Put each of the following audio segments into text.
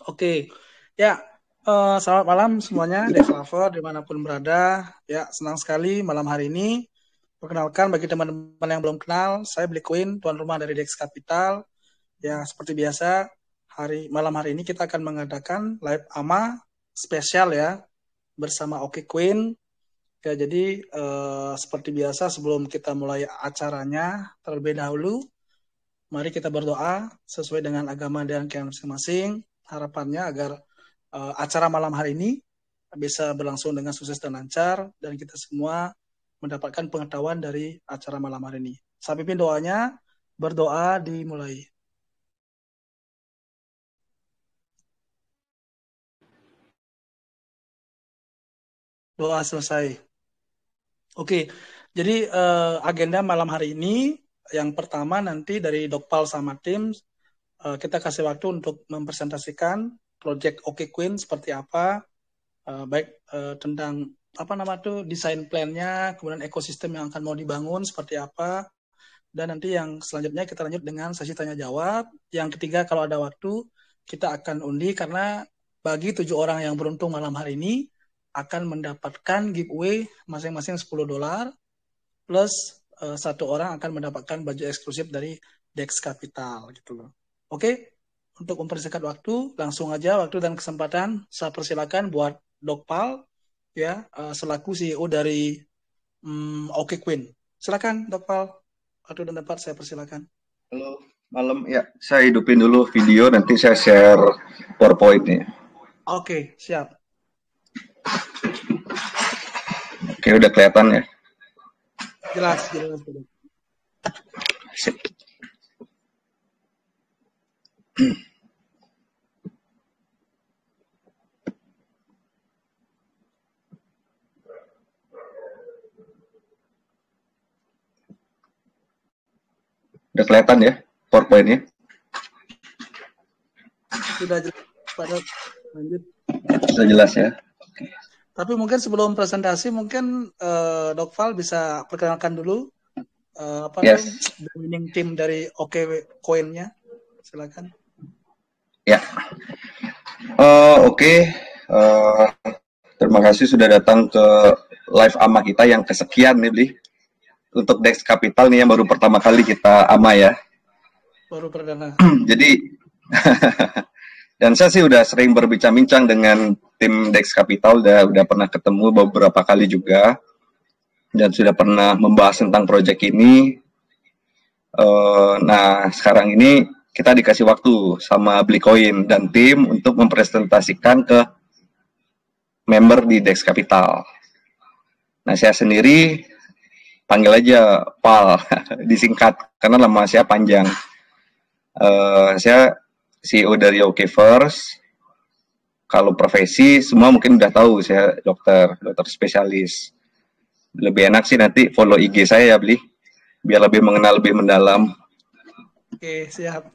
Oke, ya, selamat malam semuanya, Dev Lover dimanapun berada. Ya, senang sekali malam hari ini. Perkenalkan bagi teman-teman yang belum kenal, saya Black Queen, tuan rumah dari Dex Capital. Ya, seperti biasa, malam hari ini kita akan mengadakan live AMA spesial ya, bersama Oke Queen. Ya, jadi seperti biasa sebelum kita mulai acaranya, terlebih dahulu, mari kita berdoa sesuai dengan agama dan keyakinan masing-masing. Harapannya agar acara malam hari ini bisa berlangsung dengan sukses dan lancar, dan kita semua mendapatkan pengetahuan dari acara malam hari ini. Saya pimpin doanya, berdoa dimulai. Doa selesai. Oke, jadi agenda malam hari ini, yang pertama nanti dari Dokpal sama tim, kita kasih waktu untuk mempresentasikan project Oke Queen seperti apa, baik tentang apa nama tuh desain plan-nya, kemudian ekosistem yang akan mau dibangun seperti apa, dan nanti yang selanjutnya kita lanjut dengan sesi tanya jawab. Yang ketiga kalau ada waktu kita akan undi, karena bagi 7 orang yang beruntung malam hari ini akan mendapatkan giveaway masing-masing $10 plus satu orang akan mendapatkan baju eksklusif dari Dex Capital gitu loh. Oke, untuk mempersingkat waktu, langsung aja waktu dan kesempatan saya persilakan buat Dokpal ya, selaku CEO dari Oke Queen. Silakan Dokpal, waktu dan tempat saya persilakan. Halo, malam ya. Saya hidupin dulu video, nanti saya share PowerPoint-nya. Oke, siap. Oke, udah kelihatan ya? Jelas. Sip. Udah kelihatan ya PowerPoint-nya? Sudah jelas, pada lanjut. Sudah jelas ya? Oke. Tapi mungkin sebelum presentasi, mungkin Dokpal bisa perkenalkan dulu Yes. tuh winning team dari Oke Coin-nya. Silakan. Ya. Oke. Terima kasih sudah datang ke live AMA kita yang kesekian nih, Bli. Untuk Dex Capital nih yang baru pertama kali kita AMA ya. Baru perdana. Jadi dan saya sih udah sering berbincang-bincang dengan tim Dex Capital, udah pernah ketemu beberapa kali juga, dan sudah pernah membahas tentang proyek ini. Nah, sekarang ini kita dikasih waktu sama Blikoin dan tim untuk mempresentasikan ke member di Dex Capital. Nah, saya sendiri panggil aja Pal, disingkat, karena nama saya panjang. Saya CEO dari OK First. Kalau profesi, semua mungkin udah tahu, saya dokter spesialis. Lebih enak sih nanti follow IG saya ya, Bli, biar lebih mengenal lebih mendalam. Oke, siap.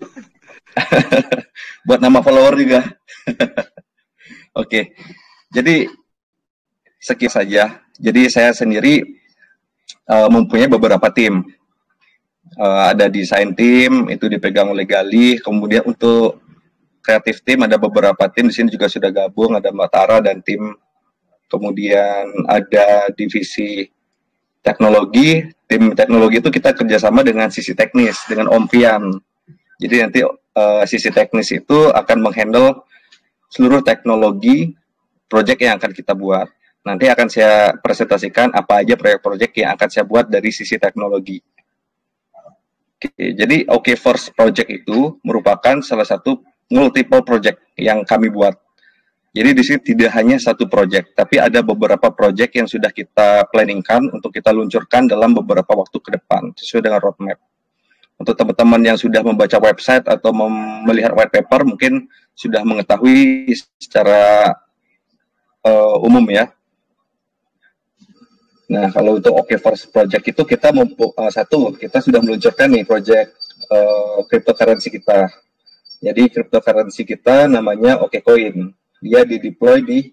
Buat nama follower juga. Oke, jadi sekian saja. Jadi saya sendiri mempunyai beberapa tim. Ada desain tim, itu dipegang oleh Gali. Kemudian untuk kreatif tim ada beberapa tim di sini juga sudah gabung, ada Mbak Tara dan tim. Kemudian ada divisi teknologi. Tim teknologi itu kita kerjasama dengan sisi teknis, dengan Om Pian. Jadi nanti sisi teknis itu akan menghandle seluruh teknologi proyek yang akan kita buat. Nanti akan saya presentasikan apa aja proyek-proyek yang akan saya buat dari sisi teknologi. Oke, jadi OK First Project itu merupakan salah satu multiple project yang kami buat. Jadi di sini tidak hanya satu project, tapi ada beberapa project yang sudah kita planningkan untuk kita luncurkan dalam beberapa waktu ke depan, sesuai dengan roadmap. Untuk teman-teman yang sudah membaca website atau melihat white paper, mungkin sudah mengetahui secara umum ya. Nah, kalau untuk OK First Project itu kita kita sudah meluncurkan nih project cryptocurrency kita. Jadi cryptocurrency kita namanya OK Coin. Dia dideploy di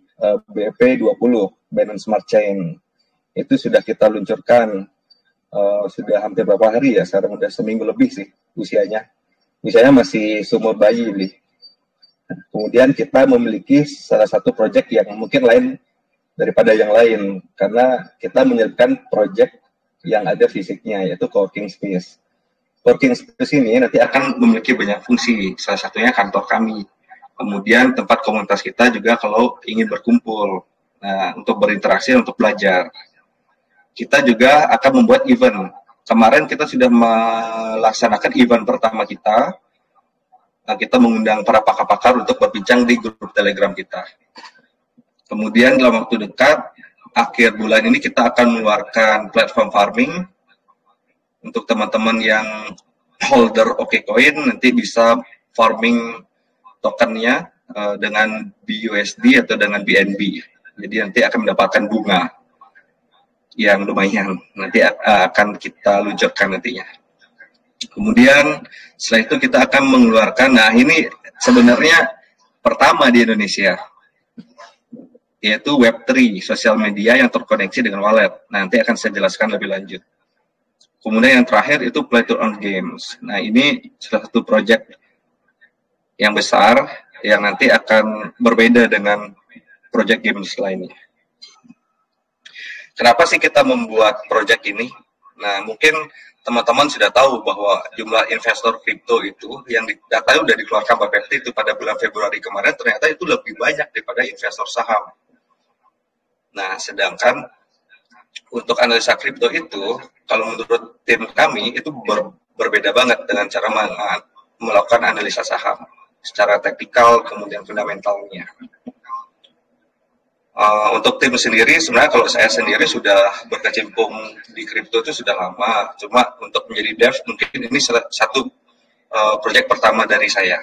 BEP20, Binance Smart Chain. Itu sudah kita luncurkan sudah hampir berapa hari ya? Sekarang udah seminggu lebih sih usianya. Usianya masih seumur bayi, Li. Kemudian kita memiliki salah satu proyek yang mungkin lain daripada yang lain, karena kita menyelipkan proyek yang ada fisiknya, yaitu coworking space. Coworking space ini nanti akan memiliki banyak fungsi, salah satunya kantor kami. Kemudian tempat komunitas kita juga kalau ingin berkumpul, nah, untuk berinteraksi, untuk belajar. Kita juga akan membuat event. Kemarin kita sudah melaksanakan event pertama kita. Nah, kita mengundang para pakar-pakar untuk berbincang di grup Telegram kita. Kemudian dalam waktu dekat, akhir bulan ini kita akan mengeluarkan platform farming untuk teman-teman yang holder OKCoin, nanti bisa farming tokennya dengan BUSD atau dengan BNB. Jadi nanti akan mendapatkan bunga yang lumayan. Nanti akan kita luncurkan nantinya. Kemudian setelah itu kita akan mengeluarkan, nah ini sebenarnya pertama di Indonesia, yaitu Web3, sosial media yang terkoneksi dengan wallet. Nanti akan saya jelaskan lebih lanjut. Kemudian yang terakhir itu Play to Earn Games. Nah ini salah satu proyek yang besar yang nanti akan berbeda dengan proyek games lainnya. Kenapa sih kita membuat proyek ini? Nah mungkin teman-teman sudah tahu bahwa jumlah investor kripto itu yang datanya sudah dikeluarkan Bapepti itu pada bulan Februari kemarin, ternyata itu lebih banyak daripada investor saham. Nah, sedangkan untuk analisa kripto itu, kalau menurut tim kami itu berbeda banget dengan cara melakukan analisa saham secara teknikal, kemudian fundamentalnya. Untuk tim sendiri, sebenarnya kalau saya sendiri sudah berkecimpung di kripto itu sudah lama. Cuma untuk menjadi dev mungkin ini satu proyek pertama dari saya.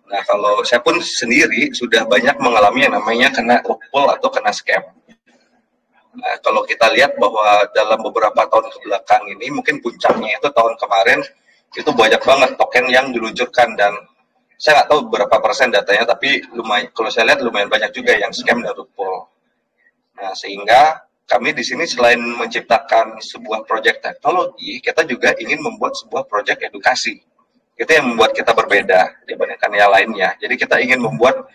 Nah, kalau saya pun sendiri sudah banyak mengalami yang namanya kena rug atau kena scam. Nah, kalau kita lihat bahwa dalam beberapa tahun kebelakang ini, mungkin puncaknya itu tahun kemarin, itu banyak banget token yang diluncurkan, dan saya nggak tahu berapa persen datanya, tapi lumayan, kalau saya lihat lumayan banyak juga yang scam dan rug pull. Nah, sehingga kami di sini selain menciptakan sebuah proyek teknologi, kita juga ingin membuat sebuah proyek edukasi. Itu yang membuat kita berbeda dibandingkan yang lainnya. Jadi kita ingin membuat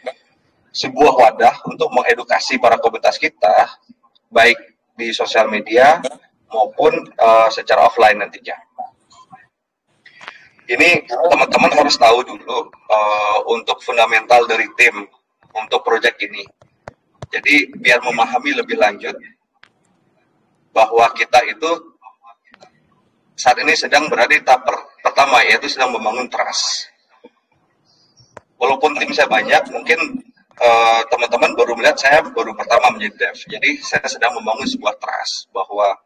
sebuah wadah untuk mengedukasi para komunitas kita, baik di sosial media maupun secara offline nantinya. Ini teman-teman harus tahu dulu untuk fundamental dari tim untuk proyek ini. Jadi biar memahami lebih lanjut bahwa kita itu saat ini sedang berada di tahap pertama, yaitu sedang membangun trust. Walaupun tim saya banyak, mungkin teman-teman baru melihat saya baru pertama menjadi dev. Jadi saya sedang membangun sebuah trust, bahwa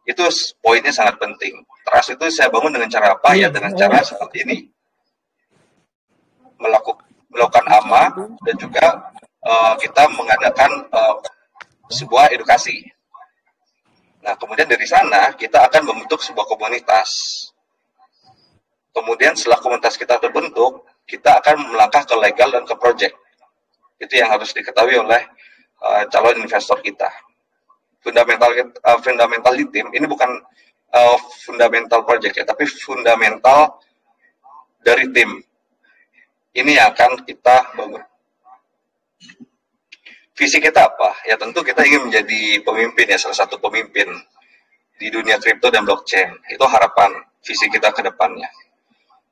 itu poinnya sangat penting. Trust itu saya bangun dengan cara apa? Ya dengan cara seperti ini. Melakukan AMA dan juga kita mengadakan sebuah edukasi. Nah, kemudian dari sana kita akan membentuk sebuah komunitas. Kemudian setelah komunitas kita terbentuk, kita akan melangkah ke legal dan ke project. Itu yang harus diketahui oleh calon investor kita. Fundamental di tim ini bukan fundamental project ya, tapi fundamental dari tim. Ini yang akan kita bangun. Visi kita apa? Ya tentu kita ingin menjadi pemimpin ya, salah satu pemimpin di dunia kripto dan blockchain. Itu harapan visi kita ke depannya.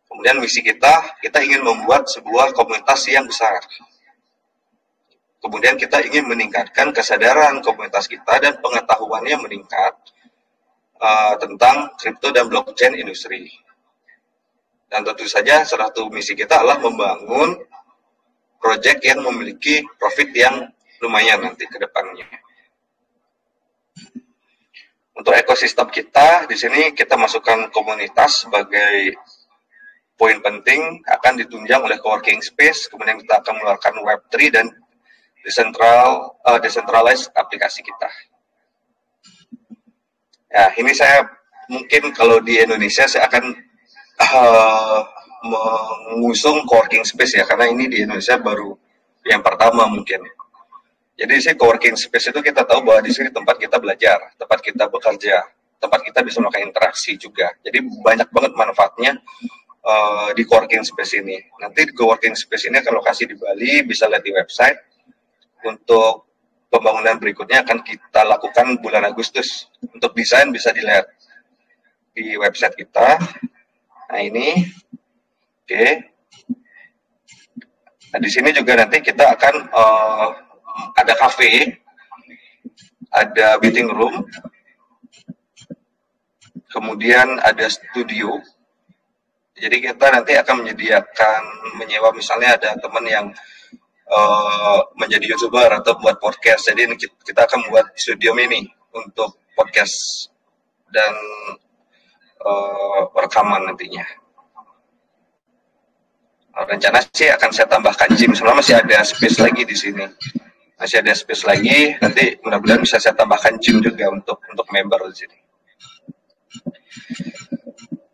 Kemudian misi kita ingin membuat sebuah komunitas yang besar. Kemudian kita ingin meningkatkan kesadaran komunitas kita dan pengetahuannya meningkat tentang kripto dan blockchain industri. Dan tentu saja salah satu misi kita adalah membangun proyek yang memiliki profit yang lumayan nanti ke depannya. Untuk ekosistem kita, di sini kita masukkan komunitas sebagai poin penting, akan ditunjang oleh coworking space, kemudian kita akan mengeluarkan Web3 dan decentralized aplikasi kita. Ya, ini saya mungkin kalau di Indonesia saya akan mengusung coworking space ya, karena ini di Indonesia baru yang pertama mungkin. Jadi sih coworking space itu kita tahu bahwa di sini tempat kita belajar, tempat kita bekerja, tempat kita bisa melakukan interaksi juga. Jadi banyak banget manfaatnya di coworking space ini. Nanti di coworking space ini akan lokasi di Bali, bisa lihat di website. Untuk pembangunan berikutnya akan kita lakukan bulan Agustus. Untuk desain bisa dilihat di website kita. Nah ini, oke. Nah di sini juga nanti kita akan ada cafe, ada meeting room, kemudian ada studio. Jadi kita nanti akan menyewa misalnya ada teman yang menjadi YouTuber atau buat podcast. Jadi kita akan buat studio mini untuk podcast dan rekaman nantinya. Rencana sih akan saya tambahkan gym, sebenarnya masih ada space lagi di sini. Masih ada space lagi, nanti mudah-mudahan bisa saya tambahkan gym juga untuk member di sini.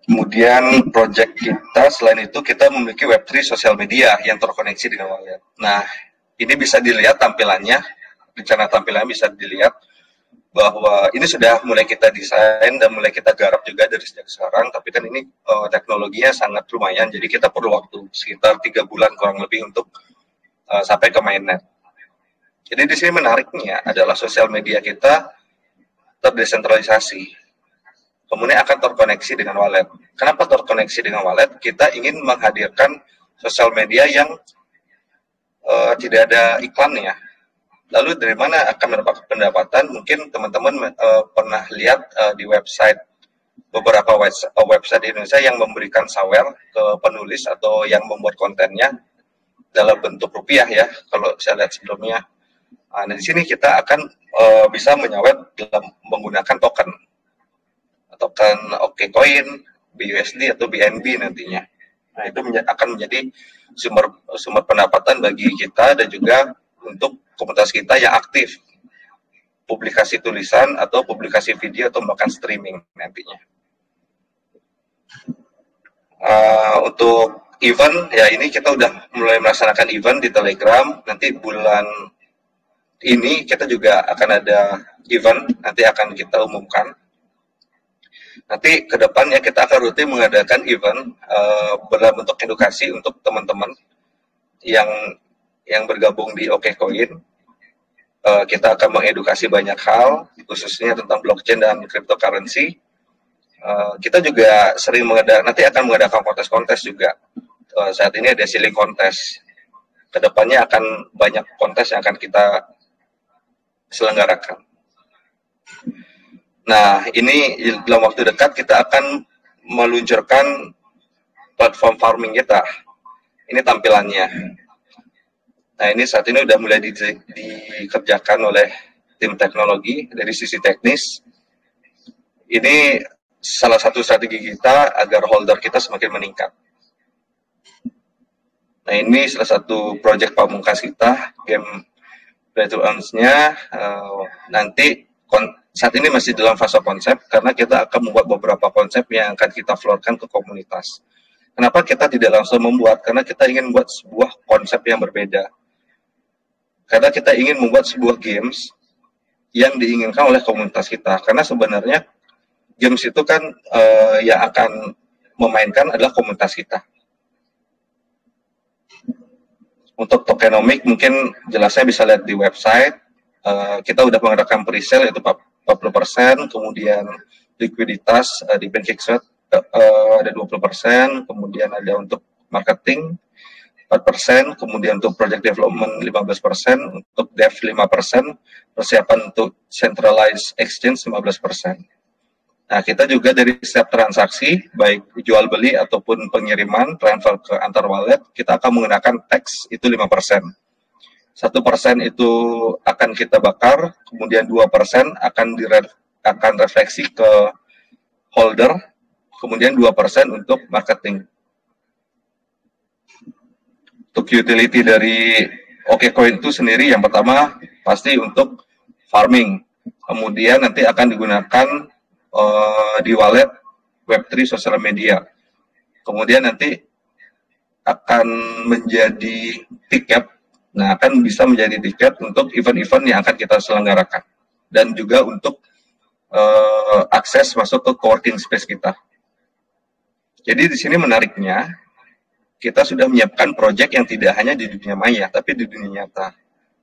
Kemudian project kita selain itu kita memiliki Web3 sosial media yang terkoneksi dengan wallet. Nah, ini bisa dilihat tampilannya, rencana tampilannya bisa dilihat bahwa ini sudah mulai kita desain dan mulai kita garap juga dari sejak sekarang, tapi kan ini teknologinya sangat lumayan, jadi kita perlu waktu sekitar 3 bulan kurang lebih untuk sampai ke mainnet. Jadi di sini menariknya adalah sosial media kita terdesentralisasi, kemudian akan terkoneksi dengan wallet. Kenapa terkoneksi dengan wallet? Kita ingin menghadirkan sosial media yang tidak ada iklannya. Lalu dari mana akan mendapatkan pendapatan? Mungkin teman-teman pernah lihat di website, beberapa website di Indonesia yang memberikan sawer ke penulis atau yang membuat kontennya dalam bentuk rupiah ya, kalau saya lihat sebelumnya. Nah, di sini kita akan bisa menyawet dalam menggunakan token OKCoin, BUSD atau BNB nantinya. Nah, itu akan menjadi sumber pendapatan bagi kita dan juga untuk komunitas kita yang aktif, publikasi tulisan atau publikasi video atau bahkan streaming nantinya. Untuk event, ya ini kita udah mulai melaksanakan event di Telegram. Nanti bulan ini kita juga akan ada event, nanti akan kita umumkan. Nanti ke depannya kita akan rutin mengadakan event dalam bentuk edukasi untuk teman-teman yang bergabung di OKCoin. Kita akan mengedukasi banyak hal, khususnya tentang blockchain dan cryptocurrency. Kita juga sering nanti akan mengadakan kontes-kontes juga. Saat ini ada silly kontes. Kedepannya akan banyak kontes yang akan kita selenggarakan. Nah, ini dalam waktu dekat kita akan meluncurkan platform farming kita. Ini tampilannya. Nah, ini saat ini sudah mulai dikerjakan oleh tim teknologi dari sisi teknis. Ini salah satu strategi kita agar holder kita semakin meningkat. Nah, ini salah satu proyek pamungkas kita, game Play to Earn-nya. Nanti saat ini masih dalam fase konsep, karena kita akan membuat beberapa konsep yang akan kita floorkan ke komunitas. Kenapa kita tidak langsung membuat? Karena kita ingin membuat sebuah konsep yang berbeda. Karena kita ingin membuat sebuah games yang diinginkan oleh komunitas kita. Karena sebenarnya games itu kan yang akan memainkan adalah komunitas kita. Untuk tokenomic mungkin jelasnya bisa lihat di website. Kita udah mengadakan pre-sale yaitu 40%, kemudian likuiditas di PancakeSwap ada 20%, kemudian ada untuk marketing 4%, kemudian untuk project development 15%, untuk dev 5%, persiapan untuk centralized exchange 15%. Nah, kita juga dari setiap transaksi, baik jual beli ataupun pengiriman, transfer ke antar wallet, kita akan menggunakan tax itu 5%. 1% itu akan kita bakar, kemudian 2% akan refleksi ke holder, kemudian 2% untuk marketing. Untuk utility dari OKCoin itu sendiri, yang pertama pasti untuk farming, kemudian nanti akan digunakan di wallet Web3 sosial media, kemudian nanti akan menjadi tiket. Nah, akan bisa menjadi tiket untuk event-event yang akan kita selenggarakan. Dan juga untuk akses masuk ke coworking space kita. Jadi di sini menariknya, kita sudah menyiapkan proyek yang tidak hanya di dunia maya, tapi di dunia nyata.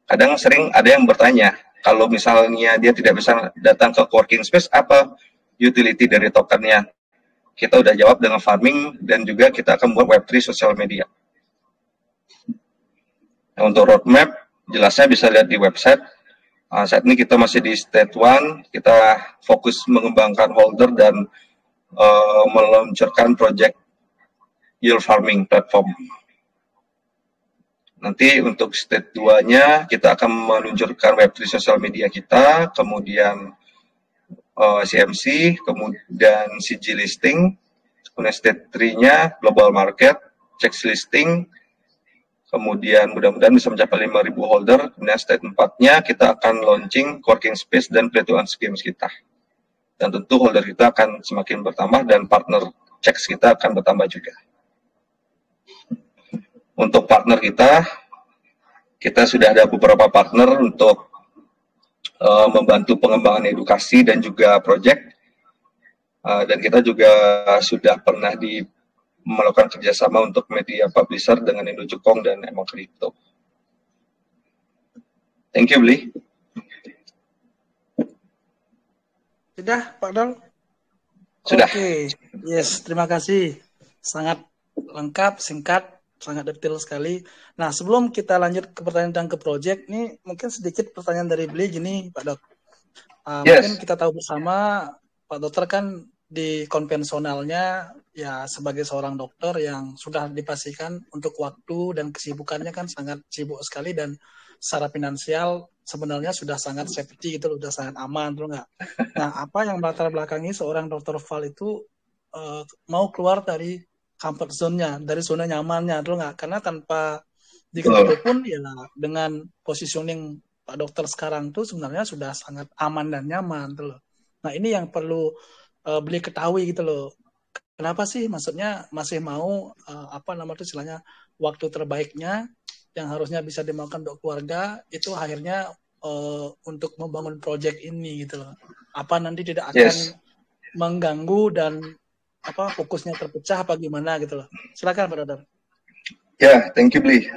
Kadang sering ada yang bertanya, kalau misalnya dia tidak bisa datang ke coworking space, apa utility dari tokennya? Kita udah jawab dengan farming, dan juga kita akan buat Web3 social media. Nah, untuk roadmap, jelasnya bisa lihat di website. Saat ini kita masih di stage 1, kita fokus mengembangkan holder dan meluncurkan project yield farming platform. Nanti untuk stage 2-nya kita akan meluncurkan Web3 social media kita, kemudian CMC, kemudian CG listing, kemudian stage 3-nya global market, checks listing, kemudian mudah-mudahan bisa mencapai 5.000 holder. Kemudian stage 4-nya kita akan launching coworking space dan play to earn schemes kita. Dan tentu holder kita akan semakin bertambah dan partner checks kita akan bertambah juga. Untuk partner kita sudah ada beberapa partner untuk membantu pengembangan edukasi dan juga project. Dan kita juga sudah pernah melakukan kerjasama untuk media publisher dengan Indo Cukong dan Emang Crypto. Thank you, Bli. Sudah, Pak Dol? Sudah. Oke, yes, terima kasih. Sangat lengkap, singkat, sangat detail sekali. Nah, sebelum kita lanjut ke pertanyaan dan ke project, ini mungkin sedikit pertanyaan dari Bli gini, Pak Dok. Yes. Mungkin kita tahu bersama, Pak Dokter kan di konvensionalnya ya sebagai seorang dokter yang sudah dipastikan untuk waktu dan kesibukannya kan sangat sibuk sekali, dan secara finansial sebenarnya sudah sangat safety gitu, sudah sangat aman tuh nggak. Nah, apa yang melatar belakangi seorang dokter Val itu mau keluar dari comfort zone-nya, dari zona nyamannya tuh nggak, karena tanpa diketahui pun ya dengan positioning Pak Dokter sekarang tuh sebenarnya sudah sangat aman dan nyaman tuh loh. Nah, ini yang perlu Beli ketahui gitu loh. Kenapa sih maksudnya masih mau istilahnya waktu terbaiknya yang harusnya bisa dimakan untuk keluarga itu akhirnya untuk membangun proyek ini gitu loh. Apa nanti tidak akan mengganggu dan fokusnya terpecah apa gimana gitu loh. Silakan Pak Dokter. Ya, thank you Bli.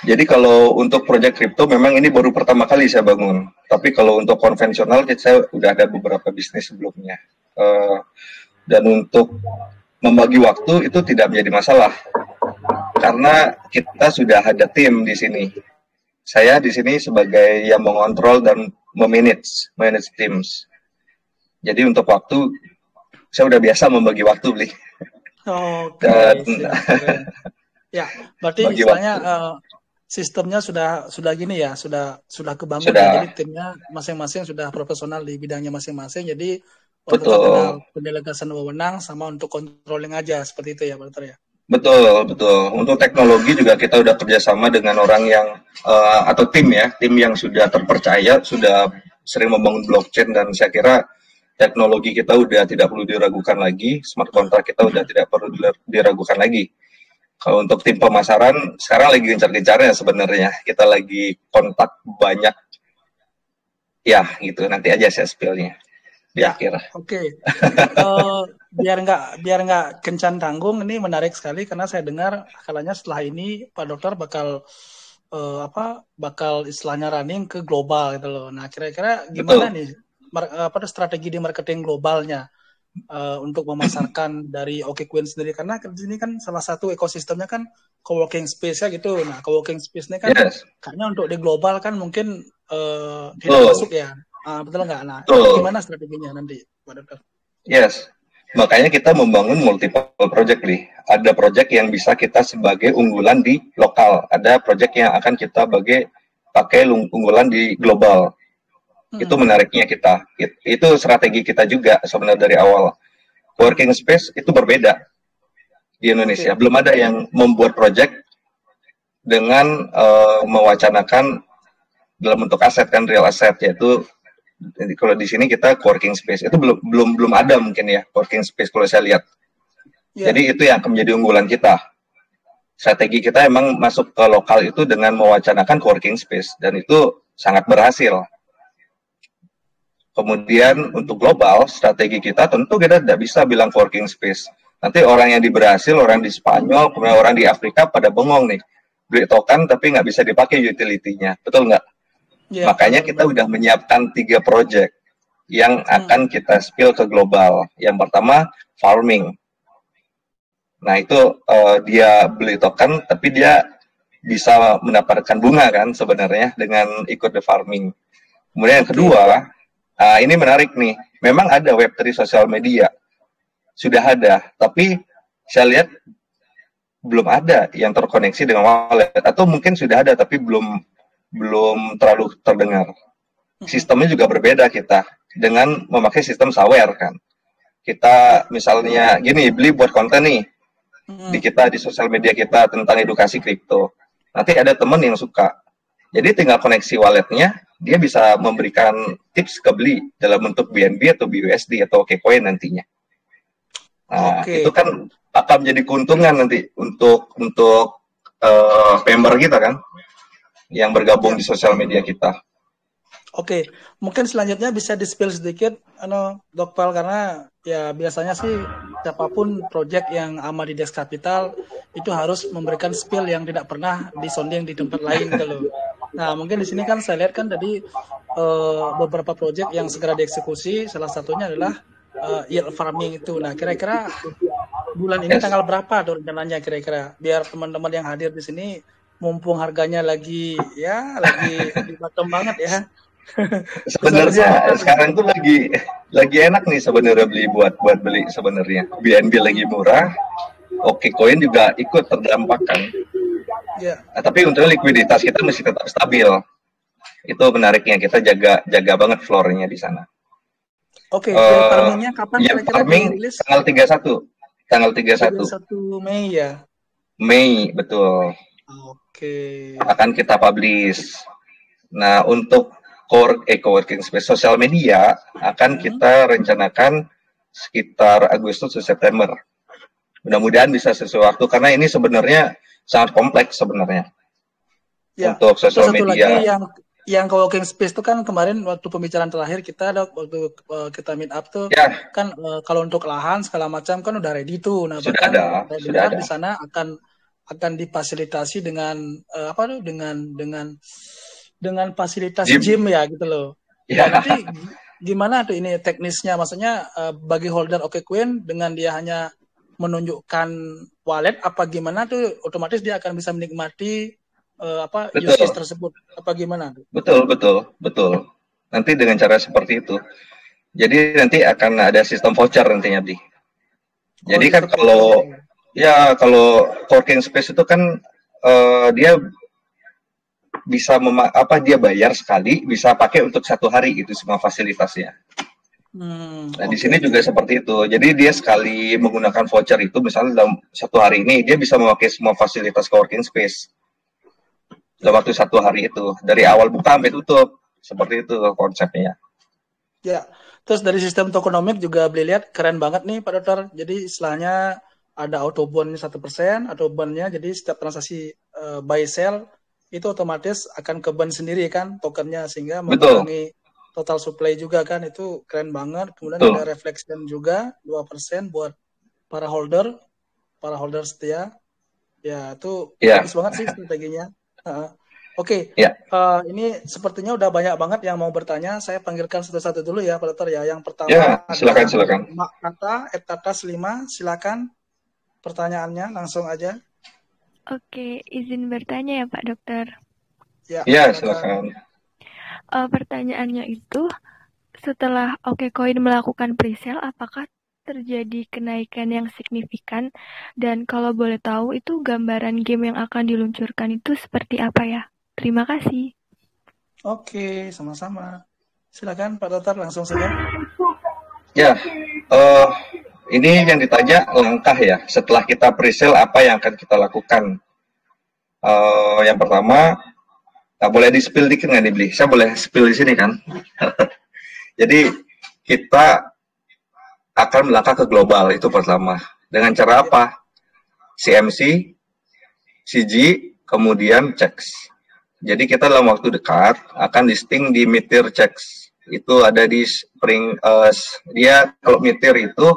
Jadi kalau untuk proyek kripto memang ini baru pertama kali saya bangun. Tapi kalau untuk konvensional saya udah ada beberapa bisnis sebelumnya. Dan untuk membagi waktu itu tidak menjadi masalah karena kita sudah ada tim di sini. Saya di sini sebagai yang mengontrol dan manage teams. Jadi untuk waktu saya udah biasa membagi waktu Bli. Oke. Ya, berarti istilahnya sistemnya sudah gini ya, sudah kebangun ya. Jadi timnya masing-masing sudah profesional di bidangnya masing-masing. Jadi untuk ada pendelegasan wewenang sama untuk controlling aja seperti itu ya Pak Dokter ya. Betul. Untuk teknologi juga kita udah kerjasama dengan orang yang atau tim yang sudah terpercaya, sudah sering membangun blockchain, dan saya kira teknologi kita udah tidak perlu diragukan lagi, smart contract kita udah tidak perlu diragukan lagi. Kalau untuk tim pemasaran sekarang lagi gencar-gencarnya sebenarnya, kita lagi kontak banyak, ya gitu. Nanti aja saya spill-nya di akhir. Oke. Biar nggak kencan tanggung, ini menarik sekali karena saya dengar kalanya setelah ini Pak Dokter bakal istilahnya running ke global gitu loh. Nah, kira-kira gimana nih strategi di marketing globalnya untuk memasarkan dari OKQueen sendiri, karena di sini kan salah satu ekosistemnya kan coworking space ya gitu. Nah, coworking space ini kan kayaknya untuk di global kan mungkin tidak masuk ya. Betul nggak? Nah, gimana strateginya nanti, Pak Dokter? Yes, makanya kita membangun multiple project nih. Ada project yang bisa kita sebagai unggulan di lokal, ada project yang akan kita pakai unggulan di global. Itu menariknya kita. Itu strategi kita juga sebenarnya dari awal. Working space itu berbeda di Indonesia. Belum ada yang membuat project dengan mewacanakan dalam bentuk aset kan, real asset, yaitu kalau di sini kita working space itu belum ada mungkin ya working space kalau saya lihat. Jadi itu yang akan menjadi unggulan kita. Strategi kita emang masuk ke lokal itu dengan mewacanakan working space, dan itu sangat berhasil. Kemudian untuk global, strategi kita tentu kita tidak bisa bilang working space. Nanti orang yang di Brasil, orang di Spanyol, kemudian orang di Afrika pada bengong nih. Beli token tapi nggak bisa dipakai utility-nya. Betul nggak? Ya, Makanya kita udah menyiapkan 3 project yang akan kita spill ke global. Yang pertama, farming. Nah, itu dia beli token, tapi dia bisa mendapatkan bunga kan sebenarnya dengan ikut the farming. Kemudian yang kedua, ini menarik nih. Memang ada Web3 sosial media. Sudah ada, tapi saya lihat belum ada yang terkoneksi dengan wallet. Atau mungkin sudah ada, tapi belum terlalu terdengar. Sistemnya juga berbeda kita, dengan memakai sistem sawer kan. Kita misalnya gini, beli buat konten nih, di sosial media kita tentang edukasi kripto. Nanti ada temen yang suka. Jadi tinggal koneksi walletnya, dia bisa memberikan tips ke beli dalam bentuk BNB atau BUSD atau OKCoin nantinya. Nah, itu kan akan menjadi keuntungan nanti untuk member kita kan, yang bergabung di sosial media kita. Oke, mungkin selanjutnya bisa di-spill sedikit, Dokpal, karena ya biasanya sih siapapun project yang aman di Dex Capital itu harus memberikan spill yang tidak pernah disonding di tempat lain gitu loh. Nah, mungkin di sini kan saya lihat kan tadi beberapa project yang segera dieksekusi, salah satunya adalah yield farming itu. Nah, kira-kira bulan ini tanggal berapa tuh rencananya kira-kira? Biar teman-teman yang hadir di sini mumpung harganya lagi di bottom banget ya. Sebenarnya sekarang tuh lagi enak nih sebenarnya buat beli sebenarnya. BNB lagi murah, OKCoin juga ikut terdampak kan. Yeah. Nah, tapi untungnya likuiditas kita masih tetap stabil. Itu menariknya, kita jaga banget floor-nya di sana. Oke, farming-nya kapan kira-kira dirilis? Tanggal 31 Mei ya. Mei, betul. Oke. Akan kita publish. Nah, untuk coworking space sosial media akan kita rencanakan sekitar Agustus atau September. Mudah-mudahan bisa sesuai waktu, karena ini sebenarnya sangat kompleks sebenarnya. Ya, untuk sosial media. Lagi yang coworking space itu kan kemarin waktu pembicaraan terakhir kita ada waktu kita meet up tuh kan kalau untuk lahan segala macam kan udah ready tuh. Nah, sudah ada. Di sana akan difasilitasi dengan dengan fasilitas gym ya gitu loh. Ya. Nah, nanti gimana tuh ini teknisnya? Maksudnya bagi holder OKCoin dengan dia hanya menunjukkan wallet apa gimana tuh otomatis dia akan bisa menikmati use case tersebut apa gimana tuh? Betul. Nanti dengan cara seperti itu. Jadi nanti akan ada sistem voucher nantinya, Bli. Jadi kan kalau coworking space itu kan dia bisa dia bayar sekali, bisa pakai untuk 1 hari itu semua fasilitasnya. Nah, di sini juga seperti itu. Jadi dia sekali menggunakan voucher itu, misalnya dalam 1 hari ini dia bisa memakai semua fasilitas coworking space dalam waktu 1 hari itu, dari awal buka sampai tutup. Seperti itu konsepnya. Ya. Terus dari sistem tokenomic juga beli lihat keren banget nih Pak Dokter. Jadi istilahnya ada auto bond 1%, auto bondnya jadi setiap transaksi buy sell itu otomatis akan ke bond sendiri kan tokennya, sehingga mengurangi total supply juga kan. Itu keren banget. Kemudian ada reflection juga 2% buat para holder setia. Ya, itu bagus banget sih strateginya. Oke. Ini sepertinya udah banyak banget yang mau bertanya. Saya panggilkan satu-satu dulu ya Pak Dokter ya. Yang pertama silakan. Mak Tata @tatas5, silakan pertanyaannya langsung aja. Oke, izin bertanya ya Pak Dokter. Ya, silakan. Pertanyaannya itu, setelah OKCoin melakukan presale, apakah terjadi kenaikan yang signifikan? Dan kalau boleh tahu, itu gambaran game yang akan diluncurkan itu seperti apa ya? Terima kasih. Oke, sama-sama. Silakan Pak Dokter, langsung saja. Ya, ini yang ditanya langkah ya. Setelah kita presale, apa yang akan kita lakukan? Yang pertama, boleh di-spill dikit nggak nih, Bli? Saya boleh spill di sini kan? Jadi, kita akan melangkah ke global, itu pertama. Dengan cara apa? CMC, CG, kemudian CHEX. Jadi kita dalam waktu dekat akan listing di Meteor CHEX. Itu ada di Spring. Dia kalau Meteor itu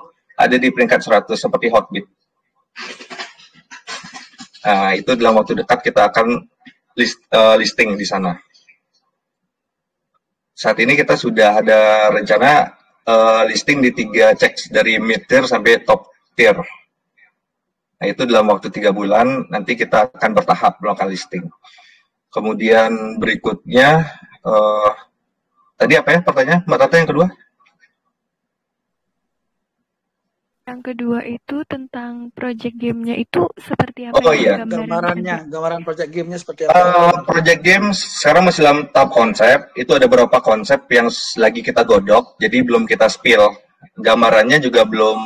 ada di peringkat 100 seperti Hotbit. Nah, itu dalam waktu dekat kita akan listing di sana. Saat ini kita sudah ada rencana listing di 3 checks dari mid tier sampai top tier. Nah, itu dalam waktu 3 bulan nanti kita akan bertahap melakukan listing. Kemudian berikutnya tadi apa ya pertanyaan Mbak Tata yang kedua? Yang kedua itu tentang project gamenya itu seperti apa Oh ya iya, gambaran project gamenya seperti apa? Project games sekarang masih dalam tahap konsep. Itu ada beberapa konsep yang lagi kita godok, jadi belum kita spill. Gambarannya juga belum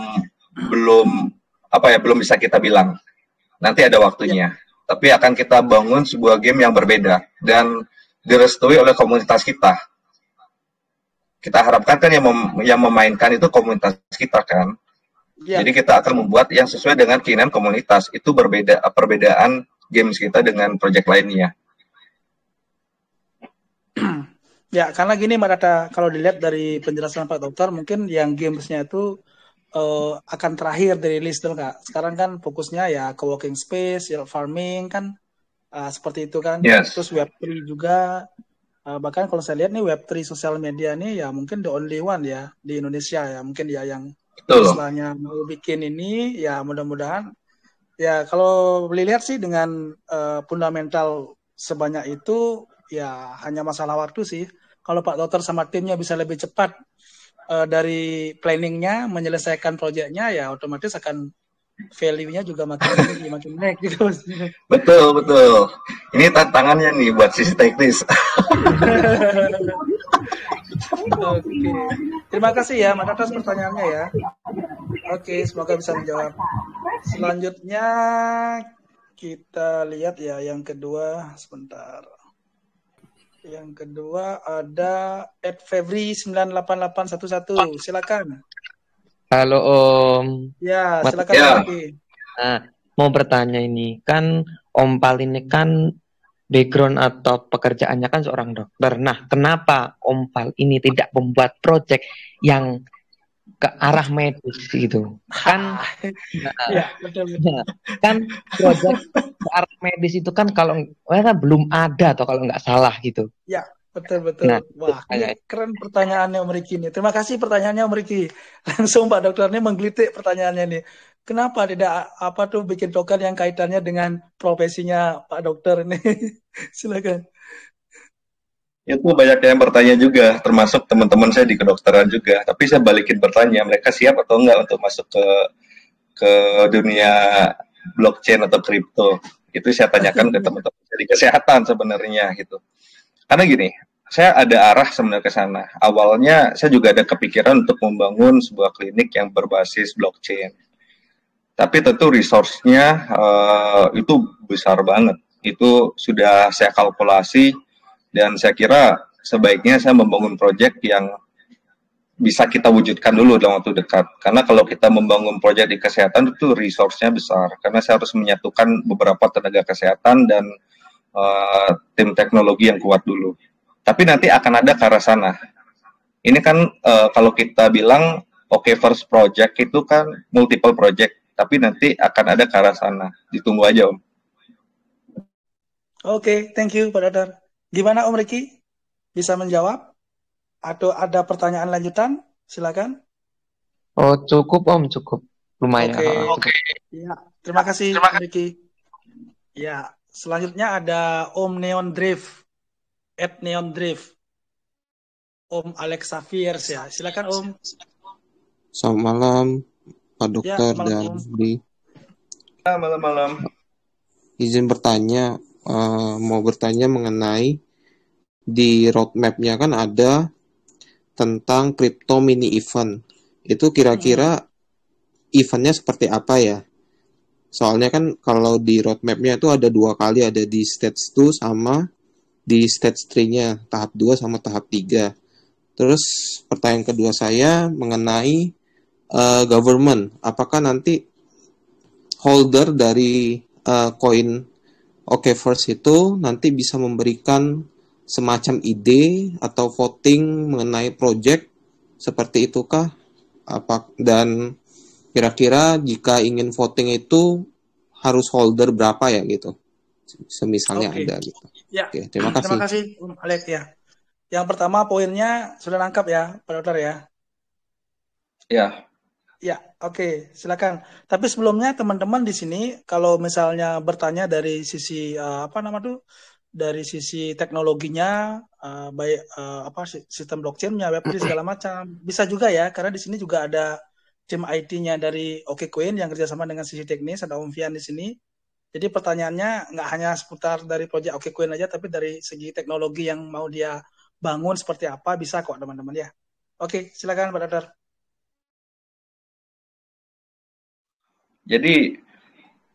bisa kita bilang. Nanti ada waktunya. Tapi akan kita bangun sebuah game yang berbeda dan direstui oleh komunitas kita. Kita harapkan kan yang memainkan itu komunitas kita kan. Ya. Jadi kita akan membuat yang sesuai dengan keinginan komunitas. Itu perbedaan games kita dengan project lainnya. Ya, karena gini Mbak Tata, kalau dilihat dari penjelasan Pak Dokter, mungkin yang gamesnya itu akan terakhir dirilis dulu Kak. Sekarang kan fokusnya ya ke working space, ya farming kan, seperti itu kan. Yes. Terus Web3 juga, bahkan kalau saya lihat nih Web3 sosial media nih ya mungkin the only one ya di Indonesia ya, mungkin ya yang istilahnya mau bikin ini ya mudah-mudahan ya kalau lihat sih dengan fundamental sebanyak itu ya hanya masalah waktu sih. Kalau Pak Dokter sama timnya bisa lebih cepat dari planningnya menyelesaikan proyeknya ya otomatis akan value-nya juga makin naik gitu. Betul. Ini tantangannya nih buat sisi teknis. Oke. Terima kasih ya Mbak atas pertanyaannya ya. Oke, semoga bisa menjawab. Selanjutnya kita lihat ya yang kedua sebentar. Yang kedua ada @febri98811. Silakan. Halo Om. Ya, silakan. Nah, mau bertanya ini kan Om Pal ini kan background atau pekerjaannya kan seorang dokter. Nah, kenapa Om Pal ini tidak membuat project yang ke arah medis gitu? Kan ya, betul. Kan project ke arah medis itu kan kalau belum ada atau kalau nggak salah gitu. Ya, betul. Nah, wah, ini keren pertanyaannya Om Riki ini. Terima kasih pertanyaannya Om Riki. Langsung Pak Dokter ini menggelitik pertanyaannya nih. Kenapa tidak bikin program yang kaitannya dengan profesinya Pak Dokter ini? Silakan. Itu banyak yang bertanya juga, termasuk teman-teman saya di kedokteran juga. Tapi saya balikin bertanya, mereka siap atau enggak untuk masuk ke dunia blockchain atau kripto? Itu saya tanyakan ke teman-teman saya di kesehatan sebenarnya gitu. Karena gini, saya ada arah sebenarnya ke sana. Awalnya saya juga ada kepikiran untuk membangun sebuah klinik yang berbasis blockchain. Tapi tentu resource-nya itu besar banget. Itu sudah saya kalkulasi dan saya kira sebaiknya saya membangun proyek yang bisa kita wujudkan dulu dalam waktu dekat. Karena kalau kita membangun proyek di kesehatan itu resource-nya besar. Karena saya harus menyatukan beberapa tenaga kesehatan dan tim teknologi yang kuat dulu. Tapi nanti akan ada ke arah sana. Ini kan kalau kita bilang first project itu kan multiple project. Tapi nanti akan ada ke arah sana. Ditunggu aja, Om. Oke, thank you, Pak Dokter. Gimana Om Riki? Bisa menjawab? Atau ada pertanyaan lanjutan? Silakan. Oh, cukup Om, cukup. Lumayan. Oke. Ya, terima kasih Om Riki. Ya, selanjutnya ada Om Neon Drift. @Neon Drift. Om Alex Xavier ya. Silakan Om. Selamat malam. Pak Dokter dan Budi. Malam-malam. Izin bertanya, mau bertanya mengenai di roadmap-nya kan ada tentang crypto mini event. Itu kira-kira eventnya seperti apa ya? Soalnya kan kalau di roadmap-nya itu ada 2 kali, ada di stage 2 sama di stage 3-nya, tahap 2 sama tahap 3. Terus pertanyaan kedua saya mengenai government, apakah nanti holder dari koin Okeverse itu nanti bisa memberikan semacam ide atau voting mengenai project seperti itukah? Dan kira-kira jika ingin voting itu harus holder berapa ya gitu. Semisalnya Oke. ada gitu. Ya, Oke, terima terima kasih. kasih Alex ya. Yang pertama poinnya sudah nangkap ya, Pak Dokter ya. Ya, Ya, oke, silakan. Tapi sebelumnya teman-teman di sini kalau misalnya bertanya dari sisi apa nama tuh, dari sisi teknologinya, baik apa sistem blockchain-nya, Web3 segala macam, bisa juga ya, karena di sini juga ada tim IT-nya dari OKCoin yang kerjasama dengan sisi teknis, ada Om Fian di sini. Jadi pertanyaannya nggak hanya seputar dari proyek OKCoin aja, tapi dari segi teknologi yang mau dia bangun seperti apa bisa kok teman-teman ya. Oke, silakan Pak Dokter. jadi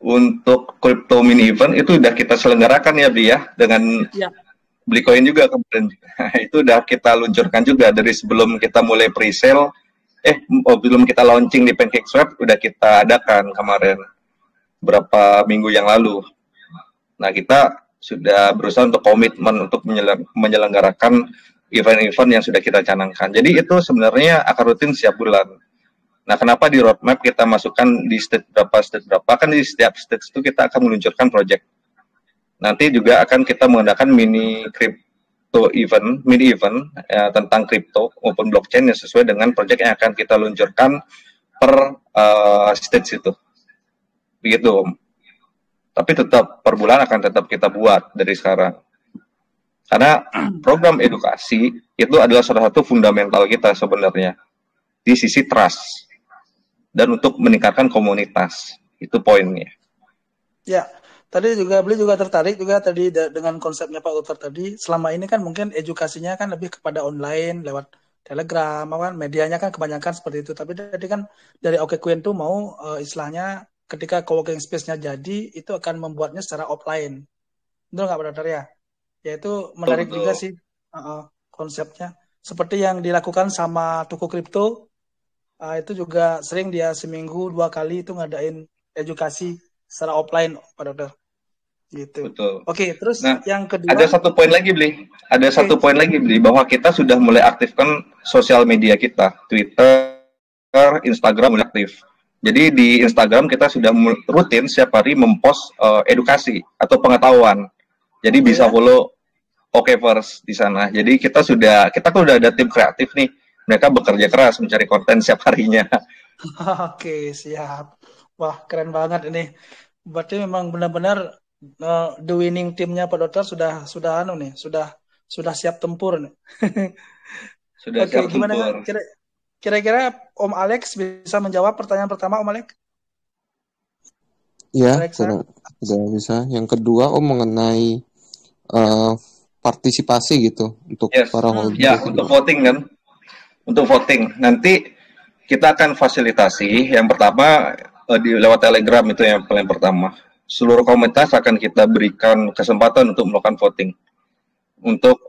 untuk crypto mini event itu udah kita selenggarakan ya, Bi ya, dengan Ya, beli koin juga kemarin. Itu udah kita luncurkan juga dari sebelum kita mulai pre-sale. Belum kita launching di PancakeSwap udah kita adakan kemarin berapa minggu yang lalu. Nah, kita sudah berusaha untuk komitmen untuk menyelenggarakan event-event yang sudah kita canangkan. Jadi itu sebenarnya akan rutin setiap bulan. Nah, kenapa di roadmap kita masukkan di stage berapa? Kan di setiap stage itu kita akan meluncurkan project. Nanti juga akan kita mengadakan mini event ya, tentang kripto maupun blockchain yang sesuai dengan project yang akan kita luncurkan per stage itu. Begitu, Om. Tapi tetap per bulan akan tetap kita buat dari sekarang. Karena program edukasi itu adalah salah satu fundamental kita sebenarnya di sisi trust dan untuk meningkatkan komunitas. Itu poinnya. ya. Tadi juga beli juga tertarik juga tadi dengan konsepnya Pak Dokter tadi. Selama ini kan mungkin edukasinya kan lebih kepada online lewat Telegram, kan medianya kan kebanyakan seperti itu. Tapi tadi kan dari OKCoin tuh mau istilahnya ketika coworking space-nya jadi itu akan membuatnya secara offline. Betul nggak Pak Dokter ya? Ya itu menarik juga Betul. sih konsepnya. Seperti yang dilakukan sama Tuku Kripto, itu juga sering dia seminggu 2 kali itu ngadain edukasi secara offline Pak Dokter. Gitu. Betul. Oke, terus Nah, yang kedua. ada satu poin lagi, Bli. Ada Oke. satu poin lagi, Bli, bahwa kita sudah mulai aktifkan sosial media kita, Twitter, Instagram mulai aktif. Jadi di Instagram kita sudah rutin setiap hari mempost edukasi atau pengetahuan. Jadi bisa follow Okeverse di sana. Jadi kita kan udah ada tim kreatif nih. Mereka bekerja keras mencari konten setiap harinya. Oke, siap. Wah, keren banget ini. Berarti memang benar-benar the winning timnya Pak Dokter sudah siap tempur nih. Sudah Oke, siap gimana tempur. kira-kira Om Alex bisa menjawab pertanyaan pertama Om Alex? Ya, Alexa? bisa. Yang kedua, mengenai partisipasi gitu untuk para holder. Ya, untuk voting kan. Untuk voting. Nanti kita akan fasilitasi. Yang pertama lewat Telegram itu yang paling pertama. Seluruh komunitas akan kita berikan kesempatan untuk melakukan voting. Untuk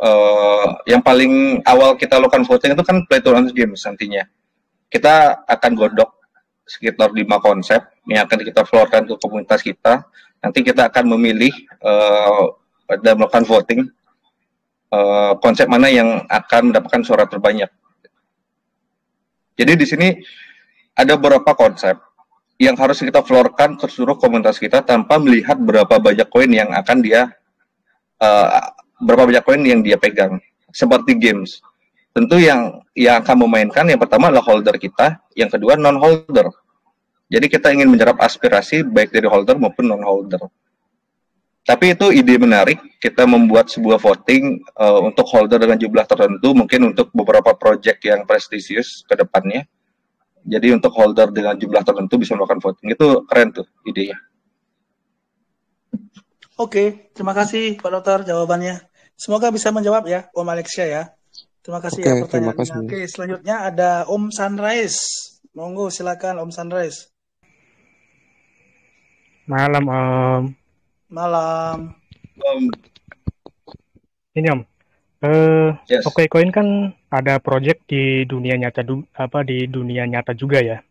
yang paling awal kita lakukan voting itu kan play to earn games nantinya. Kita akan godok sekitar 5 konsep yang akan kita floorkan ke komunitas kita. Nanti kita akan memilih dan melakukan voting konsep mana yang akan mendapatkan suara terbanyak. Jadi di sini ada beberapa konsep yang harus kita floorkan ke seluruh komunitas kita tanpa melihat berapa banyak koin yang akan dia pegang. Seperti games. Tentu yang akan memainkan yang pertama adalah holder kita, yang kedua non-holder. Jadi kita ingin menyerap aspirasi baik dari holder maupun non-holder. Tapi itu ide menarik, kita membuat sebuah voting untuk holder dengan jumlah tertentu, mungkin untuk beberapa project yang prestisius ke depannya. Jadi untuk holder dengan jumlah tertentu bisa melakukan voting. Itu keren tuh idenya. Oke, terima kasih Pak Dokter jawabannya. Semoga bisa menjawab ya Om Alexia ya. Terima kasih ya pertanyaannya. Oke, selanjutnya ada Om Sunrise. Monggo silakan Om Sunrise. Malam Om. Malam. Ini Om. Yes. OKCoin kan ada project di dunia nyata di dunia nyata juga ya.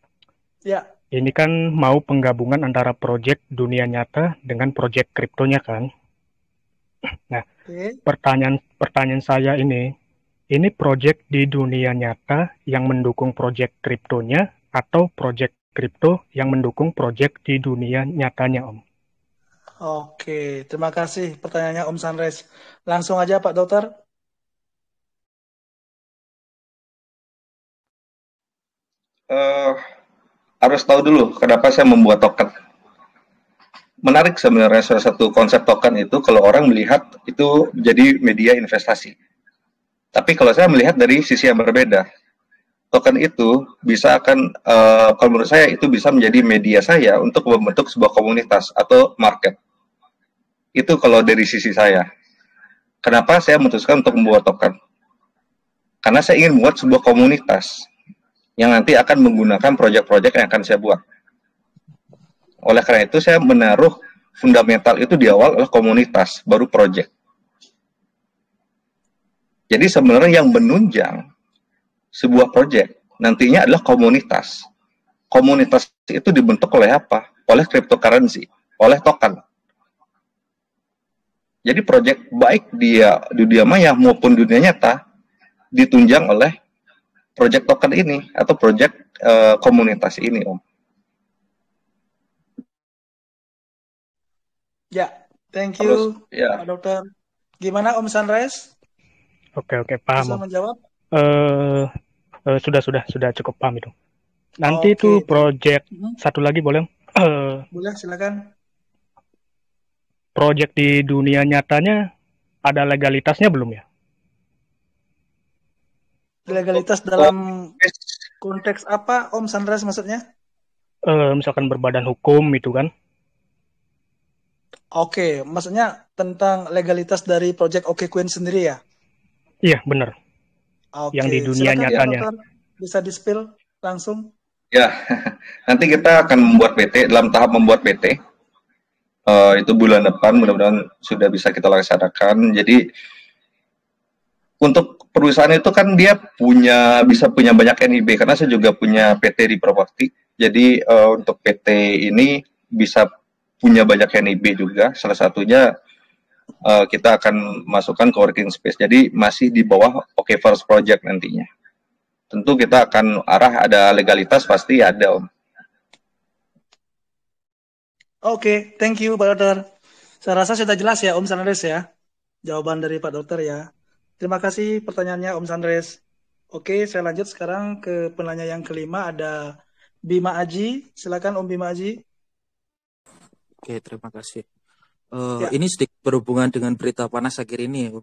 Ya. Ini kan mau penggabungan antara project dunia nyata dengan project kriptonya kan. Nah, pertanyaan saya ini project di dunia nyata yang mendukung project kriptonya atau project kripto yang mendukung proyek di dunia nyatanya, Om. Oke, terima kasih pertanyaannya Om Sunrise. Langsung aja Pak Dokter. Harus tahu dulu kenapa saya membuat token. Menarik sebenarnya salah satu konsep token itu kalau orang melihat itu menjadi media investasi. Tapi kalau saya melihat dari sisi yang berbeda, token itu bisa kalau menurut saya itu bisa menjadi media saya untuk membentuk sebuah komunitas atau market. Itu kalau dari sisi saya. Kenapa saya memutuskan untuk membuat token? Karena saya ingin membuat sebuah komunitas yang nanti akan menggunakan proyek-proyek yang akan saya buat. Oleh karena itu, saya menaruh fundamental itu di awal adalah komunitas, baru proyek. Jadi sebenarnya yang menunjang sebuah proyek nantinya adalah komunitas. Komunitas itu dibentuk oleh apa? Oleh cryptocurrency, oleh token. Jadi proyek baik dia di dunia maya maupun dunia nyata ditunjang oleh proyek token ini atau proyek komunitas ini, Om. Ya, thank you, Pak Dokter. Gimana Om Sunrise? Oke, paham. Bisa menjawab? Sudah cukup paham itu. Nanti itu proyek satu lagi boleh? Boleh, silakan. Proyek di dunia nyatanya ada legalitasnya belum ya? Legalitas dalam konteks apa Om Sunrise maksudnya? Misalkan berbadan hukum itu kan? Oke, maksudnya tentang legalitas dari Project OKCoin sendiri ya? Iya, benar. Oke, yang di dunia silakan, nyatanya. Dokter, bisa di-spill langsung? Ya, nanti kita akan membuat PT, dalam tahap membuat PT. Itu bulan depan, mudah-mudahan sudah bisa kita laksanakan. Jadi, untuk perusahaan itu kan dia bisa punya banyak NIB, karena saya juga punya PT di Properti. Jadi, untuk PT ini bisa punya banyak NIB juga, salah satunya kita akan masukkan ke working space, jadi masih di bawah First Project nantinya. Tentu kita akan ada legalitas pasti ada, Om. Oke, thank you Pak Dokter. Saya rasa sudah jelas ya Om Sunrise ya, jawaban dari Pak Dokter ya. Terima kasih pertanyaannya Om Sunrise. Oke, saya lanjut sekarang ke penanya yang kelima, ada Bima Aji. Silakan Om Bima Aji. Oke, terima kasih. Ini sedikit berhubungan dengan berita panas akhir ini.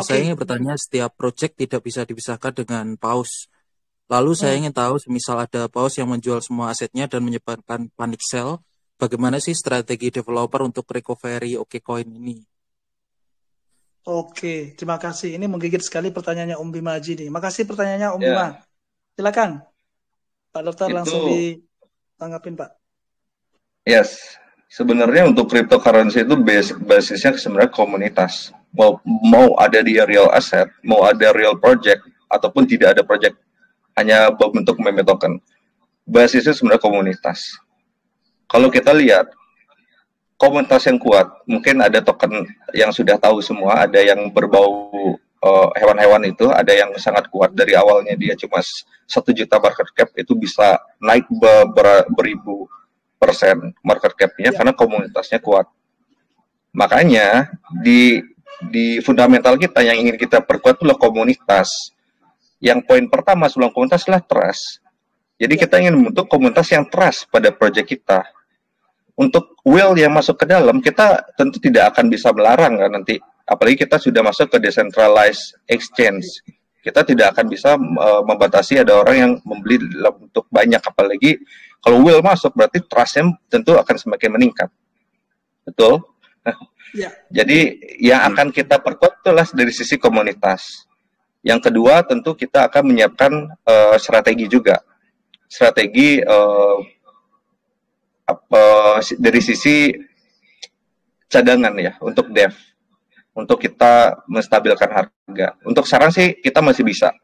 Saya ingin bertanya, setiap proyek tidak bisa dipisahkan dengan paus. Lalu saya ingin tahu, misal ada paus yang menjual semua asetnya dan menyebabkan panic sell, bagaimana sih strategi developer untuk recovery OKCoin ini? Oke, terima kasih. Ini menggigit sekali pertanyaannya Om Bima Aji nih. Makasih pertanyaannya Om Bima. Silakan, Pak Dokter langsung ditanggapin Pak. Yes. Sebenarnya untuk cryptocurrency itu basisnya sebenarnya komunitas. Mau ada di real asset, mau ada real project, ataupun tidak ada project, hanya bentuk meme token. Basisnya sebenarnya komunitas. Kalau kita lihat, komunitas yang kuat, mungkin ada token yang sudah tahu semua, ada yang berbau hewan-hewan itu, ada yang sangat kuat. Dari awalnya dia cuma 1 juta market cap, itu bisa naik beribu persen market cap-nya karena komunitasnya kuat. Makanya di fundamental kita yang ingin kita perkuat adalah komunitas. Yang poin pertama sebelum komunitas adalah trust. Jadi kita ingin membentuk komunitas yang trust pada proyek kita. Untuk will yang masuk ke dalam, kita tentu tidak akan bisa melarang kan nanti. Apalagi kita sudah masuk ke decentralized exchange. Kita tidak akan bisa membatasi ada orang yang membeli dalam bentuk banyak, apalagi kalau will masuk berarti trust-nya tentu akan semakin meningkat. Betul? Jadi yang akan kita perkuat itulah dari sisi komunitas. Yang kedua tentu kita akan menyiapkan strategi juga. Strategi dari sisi cadangan ya untuk dev. Untuk kita menstabilkan harga. Untuk sekarang sih kita masih bisa.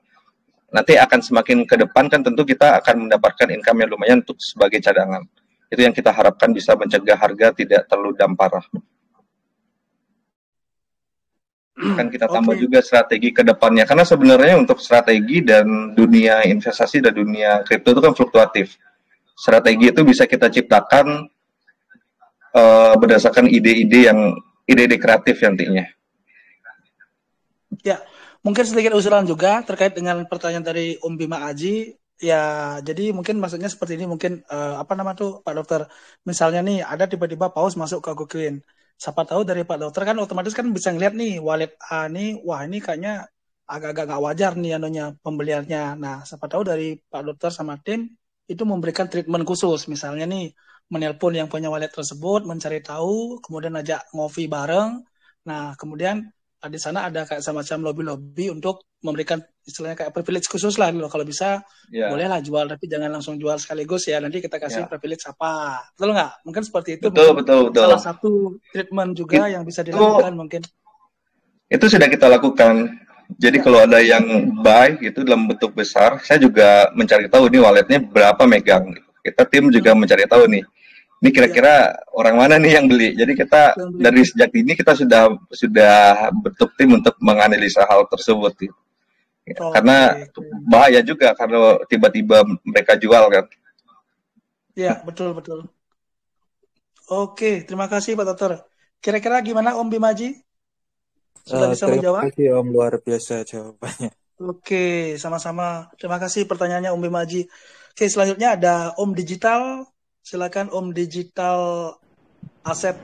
Nanti akan semakin ke depan kan tentu kita akan mendapatkan income yang lumayan untuk sebagai cadangan. Itu yang kita harapkan bisa mencegah harga tidak terlalu parah. Kan kita tambah juga strategi ke depannya. Karena sebenarnya untuk strategi dan dunia investasi dan dunia kripto itu kan fluktuatif. Strategi itu bisa kita ciptakan berdasarkan ide-ide kreatif nantinya. Ya, mungkin sedikit usulan juga terkait dengan pertanyaan dari Bima Aji. Ya, jadi mungkin maksudnya seperti ini, mungkin apa nama tuh Pak Dokter. Misalnya nih ada tiba-tiba paus masuk ke GoQueen. Siapa tahu dari Pak Dokter kan otomatis kan bisa ngeliat nih wallet A nih, wah ini kayaknya agak-agak nggak wajar nih anunya pembeliannya. Nah, siapa tahu dari Pak Dokter sama tim itu memberikan treatment khusus. Misalnya nih menelpon yang punya wallet tersebut, mencari tahu, kemudian ajak ngopi bareng. Nah, kemudian di sana ada kayak semacam lobby-lobby untuk memberikan istilahnya kayak privilege khusus lah gitu. Kalau bisa bolehlah jual, tapi jangan langsung jual sekaligus ya. Nanti kita kasih privilege apa, betul nggak? Mungkin seperti itu. Betul. Salah satu treatment juga yang bisa dilakukan mungkin. Itu sudah kita lakukan. Jadi kalau ada yang buy gitu dalam bentuk besar, saya juga mencari tahu ini walletnya berapa megang. Kita tim juga mencari tahu nih. Ini kira-kira orang mana nih yang beli. Jadi kita dari sejak ini kita sudah bentuk tim untuk menganalisa hal tersebut. Gitu. Karena bahaya juga kalau tiba-tiba mereka jual kan. Iya, betul. Oke, terima kasih Pak Dokter. Kira-kira gimana Om Bimaji? Sudah bisa menjawab? Terima kasih Om, luar biasa jawabannya. Oke, sama-sama. Terima kasih pertanyaannya Om Bimaji. Oke, selanjutnya ada Om Digital. Silakan Om Digital Asep.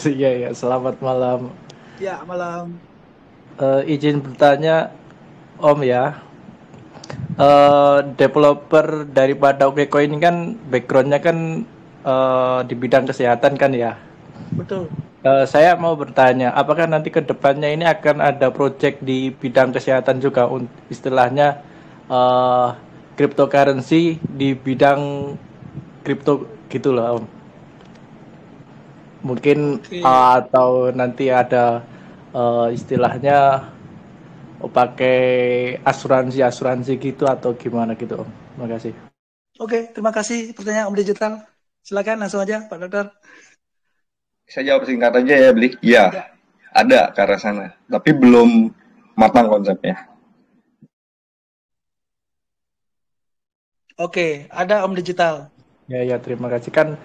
Iya, selamat malam. Ya, malam. Izin bertanya Om ya. Developer daripada OkeCoin ini kan backgroundnya kan di bidang kesehatan kan ya. Betul. Saya mau bertanya, apakah nanti ke depannya ini akan ada project di bidang kesehatan juga, istilahnya cryptocurrency di bidang kripto gitu loh Om. Mungkin atau nanti ada istilahnya pakai asuransi gitu atau gimana gitu Om. Terima kasih. Oke, terima kasih pertanyaan Om Digital. Silakan langsung aja Pak Dokter. Saya jawab singkat aja ya, Bli. Ya, ada ke arah sana, tapi belum matang konsepnya. Oke, ada Om Digital. Ya, terima kasih. Kan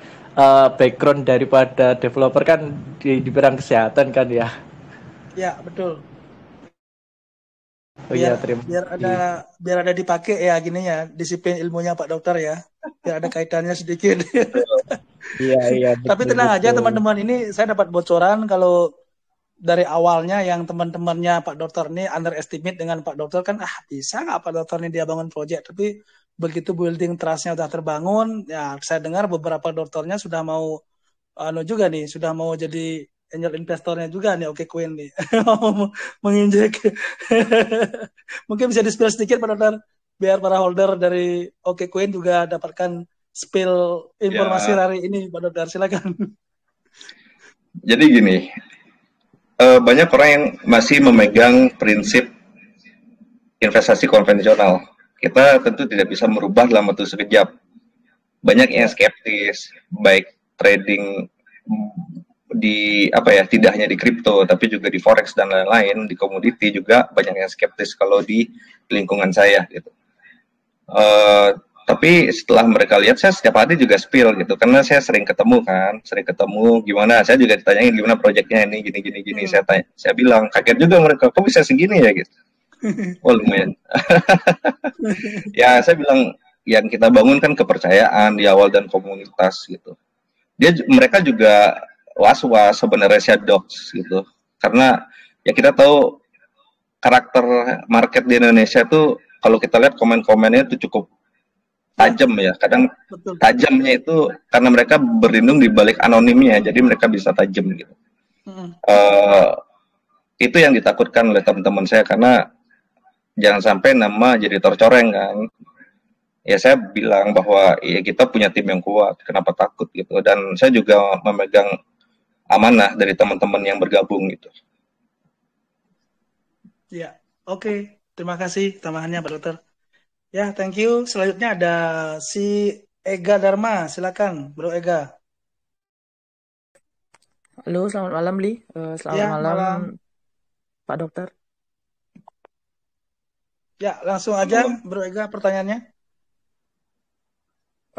background daripada developer kan di bidang kesehatan kan ya. Ya, betul. Biar ada dipakai ya gini ya, disiplin ilmunya Pak Dokter ya. Biar ada kaitannya sedikit. Iya. Tapi tenang aja teman-teman, ini saya dapat bocoran kalau dari awalnya yang teman-temannya Pak Dokter ini underestimate dengan Pak Dokter kan, bisa nggak Pak Dokter ini dia bangun project, tapi begitu building trust-nya udah terbangun, ya saya dengar beberapa dokternya sudah mau sudah mau jadi angel investornya juga nih OkeCoin nih. Menginjek. Mungkin bisa di-spill sedikit Pak Dokter biar para holder dari OkeCoin juga dapatkan spill informasi hari ini Pak Dokter, silakan. Jadi gini, banyak orang yang masih memegang prinsip investasi konvensional. Kita tentu tidak bisa merubah dalam waktu sekejap. Banyak yang skeptis, baik trading tidak hanya di kripto, tapi juga di forex dan lain-lain, di komoditi juga banyak yang skeptis kalau di lingkungan saya gitu. Tapi setelah mereka lihat, saya setiap hari juga spill gitu, karena saya sering ketemu gimana, saya juga ditanyain gimana proyeknya ini, gini. Saya bilang, kaget juga mereka, kok bisa segini ya gitu. Oh lumayan. Ya saya bilang, yang kita bangun kan kepercayaan di awal dan komunitas gitu. Mereka juga was-was sebenarnya shadows gitu, karena ya kita tahu karakter market di Indonesia tuh kalau kita lihat komen-komennya itu cukup tajam ya, kadang tajamnya itu karena mereka berlindung di balik anonimnya, jadi mereka bisa tajam gitu. Itu yang ditakutkan oleh teman-teman saya, karena jangan sampai nama jadi tercoreng kan. Ya saya bilang bahwa ya kita punya tim yang kuat, kenapa takut gitu, dan saya juga memegang amanah dari teman-teman yang bergabung gitu. Ya, oke. Terima kasih tambahannya Pak Dokter. Ya, thank you. Selanjutnya ada si Ega Dharma. Silakan, Bro Ega. Halo, selamat malam, Li. Selamat malam, Pak Dokter. Ya, langsung aja, Bro Ega, pertanyaannya.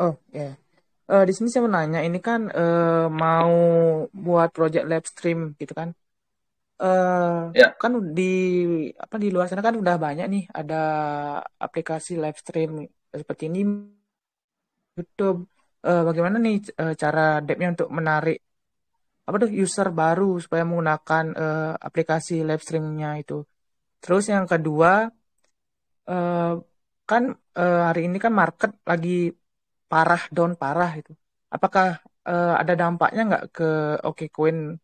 Oh, ya. Di sini saya mau nanya, ini kan mau buat project live stream gitu kan. Ya. Kan di luar sana kan udah banyak nih ada aplikasi live stream seperti ini YouTube. Bagaimana nih cara Depnya untuk menarik user baru supaya menggunakan aplikasi live streamnya itu. Terus yang kedua, eh, kan hari ini kan market lagi down parah itu. Apakah ada dampaknya nggak ke OKCoin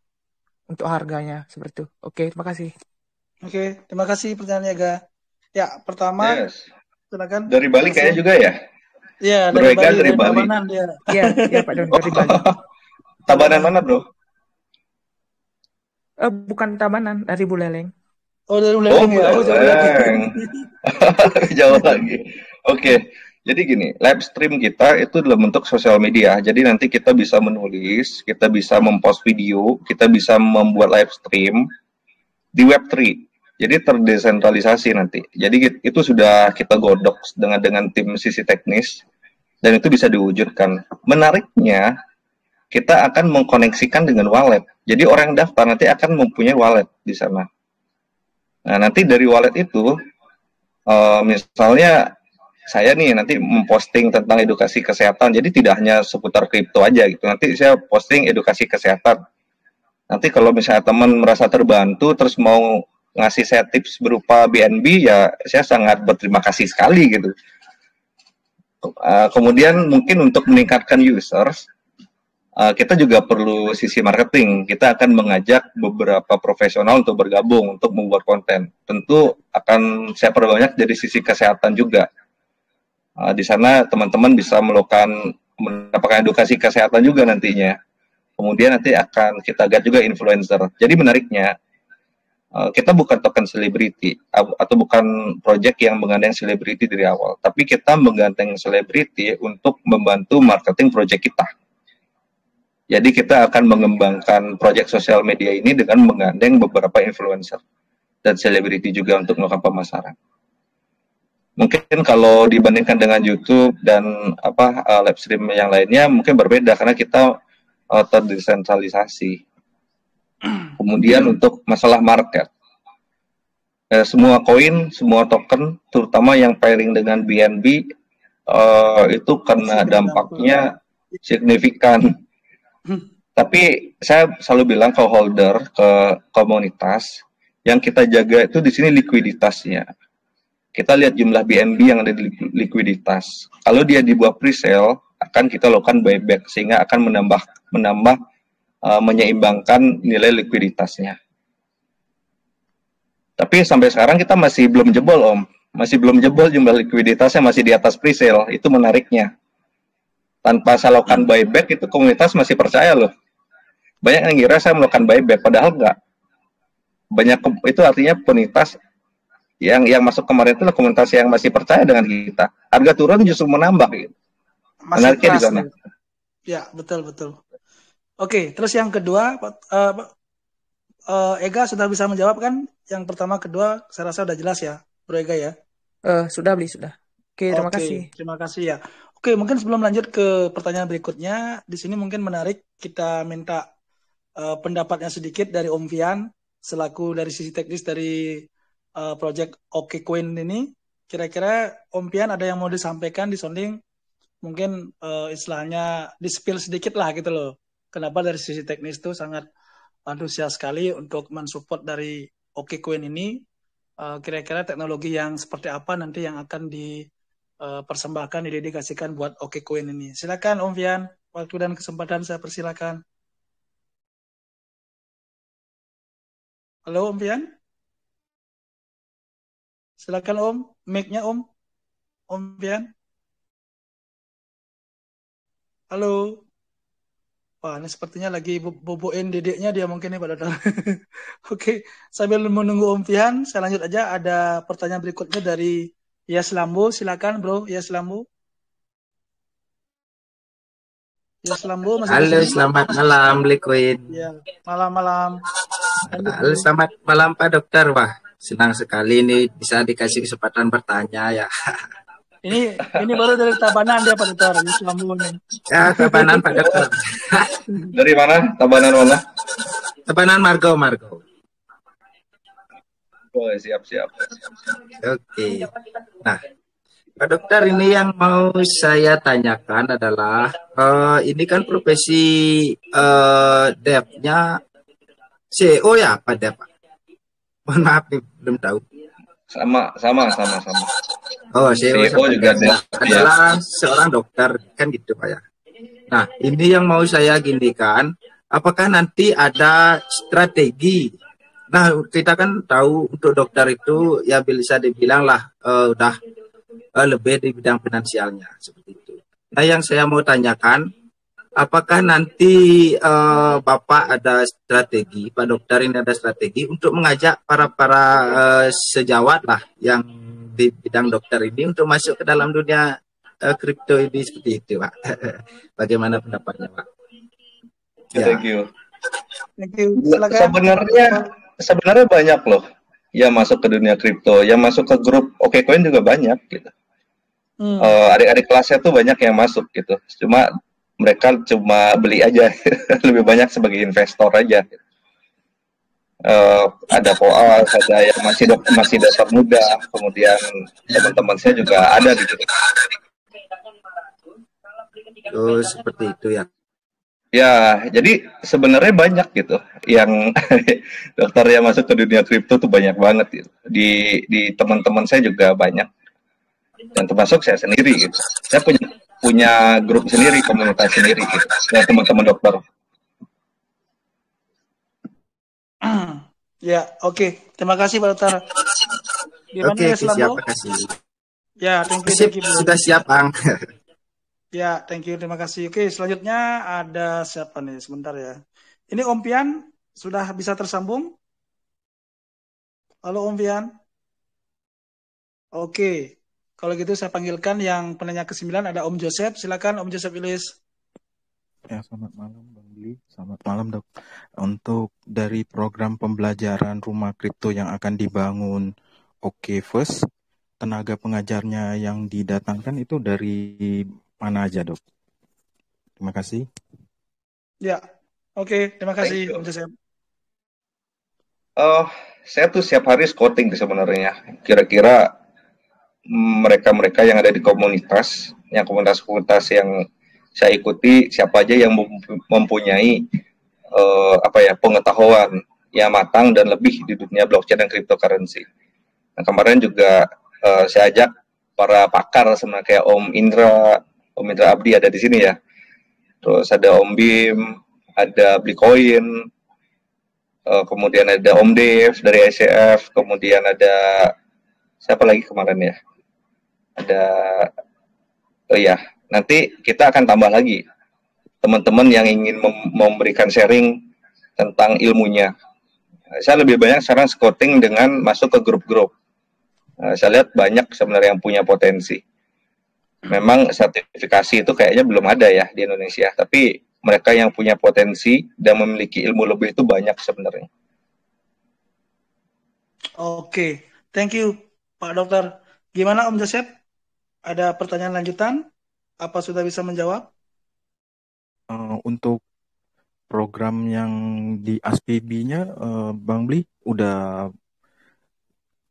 untuk harganya seperti itu? Oke, terima kasih. Oke, terima kasih pertanyaannya, Ga. Ya, pertama, silakan. Dari Bali kayaknya juga ya? Iya, dari Bali. Dari Bali. Tabanan dia. Iya, Pak Don, dari Bali. Tabanan mana, Bro? Bukan Tabanan, dari Buleleng. Oh, dari Buleleng ya. Oh, jauh lagi. Jauh lagi. Oke. Jadi gini, live stream kita itu dalam bentuk sosial media. Jadi nanti kita bisa menulis, kita bisa mempost video, kita bisa membuat live stream di Web3. Jadi terdesentralisasi nanti. Jadi itu sudah kita godok dengan tim sisi teknis dan itu bisa diwujudkan. Menariknya, kita akan mengkoneksikan dengan wallet. Jadi orang yang daftar nanti akan mempunyai wallet di sana. Nah, nanti dari wallet itu, misalnya saya nih nanti memposting tentang edukasi kesehatan. Jadi tidak hanya seputar kripto aja gitu. Nanti saya posting edukasi kesehatan. Nanti kalau misalnya teman merasa terbantu terus mau ngasih saya tips berupa BNB, ya saya sangat berterima kasih sekali gitu. Kemudian mungkin untuk meningkatkan users, kita juga perlu sisi marketing. Kita akan mengajak beberapa profesional untuk bergabung untuk membuat konten. Tentu akan saya perbanyak dari sisi kesehatan juga. Di sana teman-teman bisa mendapatkan edukasi kesehatan juga nantinya. Kemudian nanti akan kita guide juga influencer. Jadi menariknya, kita bukan token selebriti atau bukan project yang menggandeng selebriti dari awal, tapi kita menggandeng selebriti untuk membantu marketing project kita. Jadi kita akan mengembangkan project sosial media ini dengan menggandeng beberapa influencer dan selebriti juga untuk melakukan pemasaran. Mungkin kalau dibandingkan dengan YouTube dan live stream yang lainnya mungkin berbeda karena kita terdesentralisasi. Kemudian untuk masalah market, semua koin, semua token, terutama yang pairing dengan BNB itu kena dampaknya signifikan. Tapi saya selalu bilang ke holder, ke komunitas, yang kita jaga itu di sini likuiditasnya. Kita lihat jumlah BNB yang ada di likuiditas. Kalau dia dibuat pre-sale, akan kita lakukan buyback sehingga akan menambah menyeimbangkan nilai likuiditasnya. Tapi sampai sekarang kita masih belum jebol, Om. Masih belum jebol jumlah likuiditasnya, masih di atas pre-sale. Itu menariknya. Tanpa saya lakukan buyback, itu komunitas masih percaya loh. Banyak yang ngira saya melakukan buyback, padahal enggak. Banyak itu artinya komunitas yang masuk kemarin itu komunitas yang masih percaya dengan kita. Harga turun justru menambah gitu. Menariknya di sana. Ya, betul. Oke, terus yang kedua, Ega sudah bisa menjawab kan? Yang pertama, kedua, saya rasa sudah jelas ya, Bro Ega ya? Sudah. Oke, terima kasih. Terima kasih ya. Oke, mungkin sebelum lanjut ke pertanyaan berikutnya, di sini mungkin menarik kita minta pendapatnya sedikit dari Om Fian, selaku dari sisi teknis dari project OKCoin ini. Kira-kira Om Fian ada yang mau disampaikan di sounding? Mungkin istilahnya di-spill sedikit lah gitu loh. Kenapa dari sisi teknis itu sangat antusias sekali untuk mensupport dari OKCoin ini. Kira-kira teknologi yang seperti apa nanti yang akan dipersembahkan, didedikasikan buat OKCoin ini. Silakan Om Fian, waktu dan kesempatan saya persilakan. Halo Om Fian? Silakan Om, mic-nya Om Fian. Halo. Wah, ini sepertinya lagi boboin dedeknya dia mungkin nih Pak Dokter. Oke, sambil menunggu Om Fian, saya lanjut aja. Ada pertanyaan berikutnya dari Yas Lambo. Silakan Bro, Yas Lambo. Yas Lambo masih Halo, selamat malam Liquid. Ya, malam-malam. Halo, selamat malam Pak Dokter. Wah, senang sekali nih bisa dikasih kesempatan bertanya ya. Ini baru dari Tabanan dia Pak Dokter, di Selambung. Ya, Tabanan Pak Dokter. Dari mana? Tabanan mana? Tabanan Margo. Oh, siap. Oke. Nah, Pak Dokter, ini yang mau saya tanyakan adalah ini kan profesi Dep-nya CEO ya Pak Dep? Mohon maaf nih, belum tahu. Sama. Oh, CEO juga Dep adalah seorang dokter kan gitu Pak ya. Nah, ini yang mau saya gindikan, apakah nanti ada strategi? Nah, kita kan tahu untuk dokter itu ya bisa dibilang lah udah lebih di bidang finansialnya seperti itu. Nah, yang saya mau tanyakan, apakah nanti Bapak ada strategi, Pak Dokter ini ada strategi untuk mengajak para sejawat lah yang di bidang dokter ini untuk masuk ke dalam dunia kripto ini seperti itu, Pak. Bagaimana pendapatnya, Pak? Thank you. Silakan. Sebenarnya banyak loh yang masuk ke dunia kripto, yang masuk ke grup OKCoin juga banyak gitu. Adik-adik kelasnya tuh banyak yang masuk gitu. Mereka cuma beli aja, lebih banyak sebagai investor aja. Ada Poas, ada yang masih dasar muda, kemudian teman-teman saya juga ada gitu. Oh, seperti itu ya. Ya, jadi sebenarnya banyak gitu yang dokter yang masuk ke dunia kripto tuh banyak banget gitu. Di teman-teman saya juga banyak. Dan termasuk saya sendiri gitu. Saya punya grup sendiri, komunitas sendiri gitu. Dan teman-teman dokter. Ya, oke. Terima kasih Pak Dokter. Oke, siap, kasih. Ya, thank you. Sudah siap, Bang. Ya, thank you, terima kasih. Oke, selanjutnya ada siapa nih? Sebentar ya. Ini Om Pian sudah bisa tersambung? Halo Om Pian. Oke, kalau gitu saya panggilkan yang penanya ke-9 ada Om Joseph. Silakan Om Joseph Ilis. Ya, selamat malam Bang Bli. Selamat malam Dok. Untuk dari program pembelajaran rumah kripto yang akan dibangun OKverse, tenaga pengajarnya yang didatangkan itu dari mana aja Dok? Terima kasih. Ya, oke. Terima kasih Om Joseph. Saya tuh setiap hari scouting sebenarnya. Kira-kira mereka-mereka yang ada di komunitas komunitas yang saya ikuti, siapa aja yang mempunyai pengetahuan yang matang dan lebih di dunia blockchain dan cryptocurrency. Nah, kemarin juga saya ajak para pakar sebenarnya kayak Om Indra Abdi ada di sini ya. Terus ada Om Bim, ada Blikoin, kemudian ada Om Dev dari ICF, kemudian ada siapa lagi kemarin ya? Ada nanti kita akan tambah lagi teman-teman yang ingin memberikan sharing tentang ilmunya. Saya lebih banyak sekarang scouting dengan masuk ke grup-grup. Saya lihat banyak sebenarnya yang punya potensi. Memang sertifikasi itu kayaknya belum ada ya di Indonesia, tapi mereka yang punya potensi dan memiliki ilmu lebih itu banyak sebenarnya. Oke, thank you Pak Dokter. Gimana Om Joseph? Ada pertanyaan lanjutan? Apa sudah bisa menjawab? Untuk program yang di ASPB-nya, Bang Bli, udah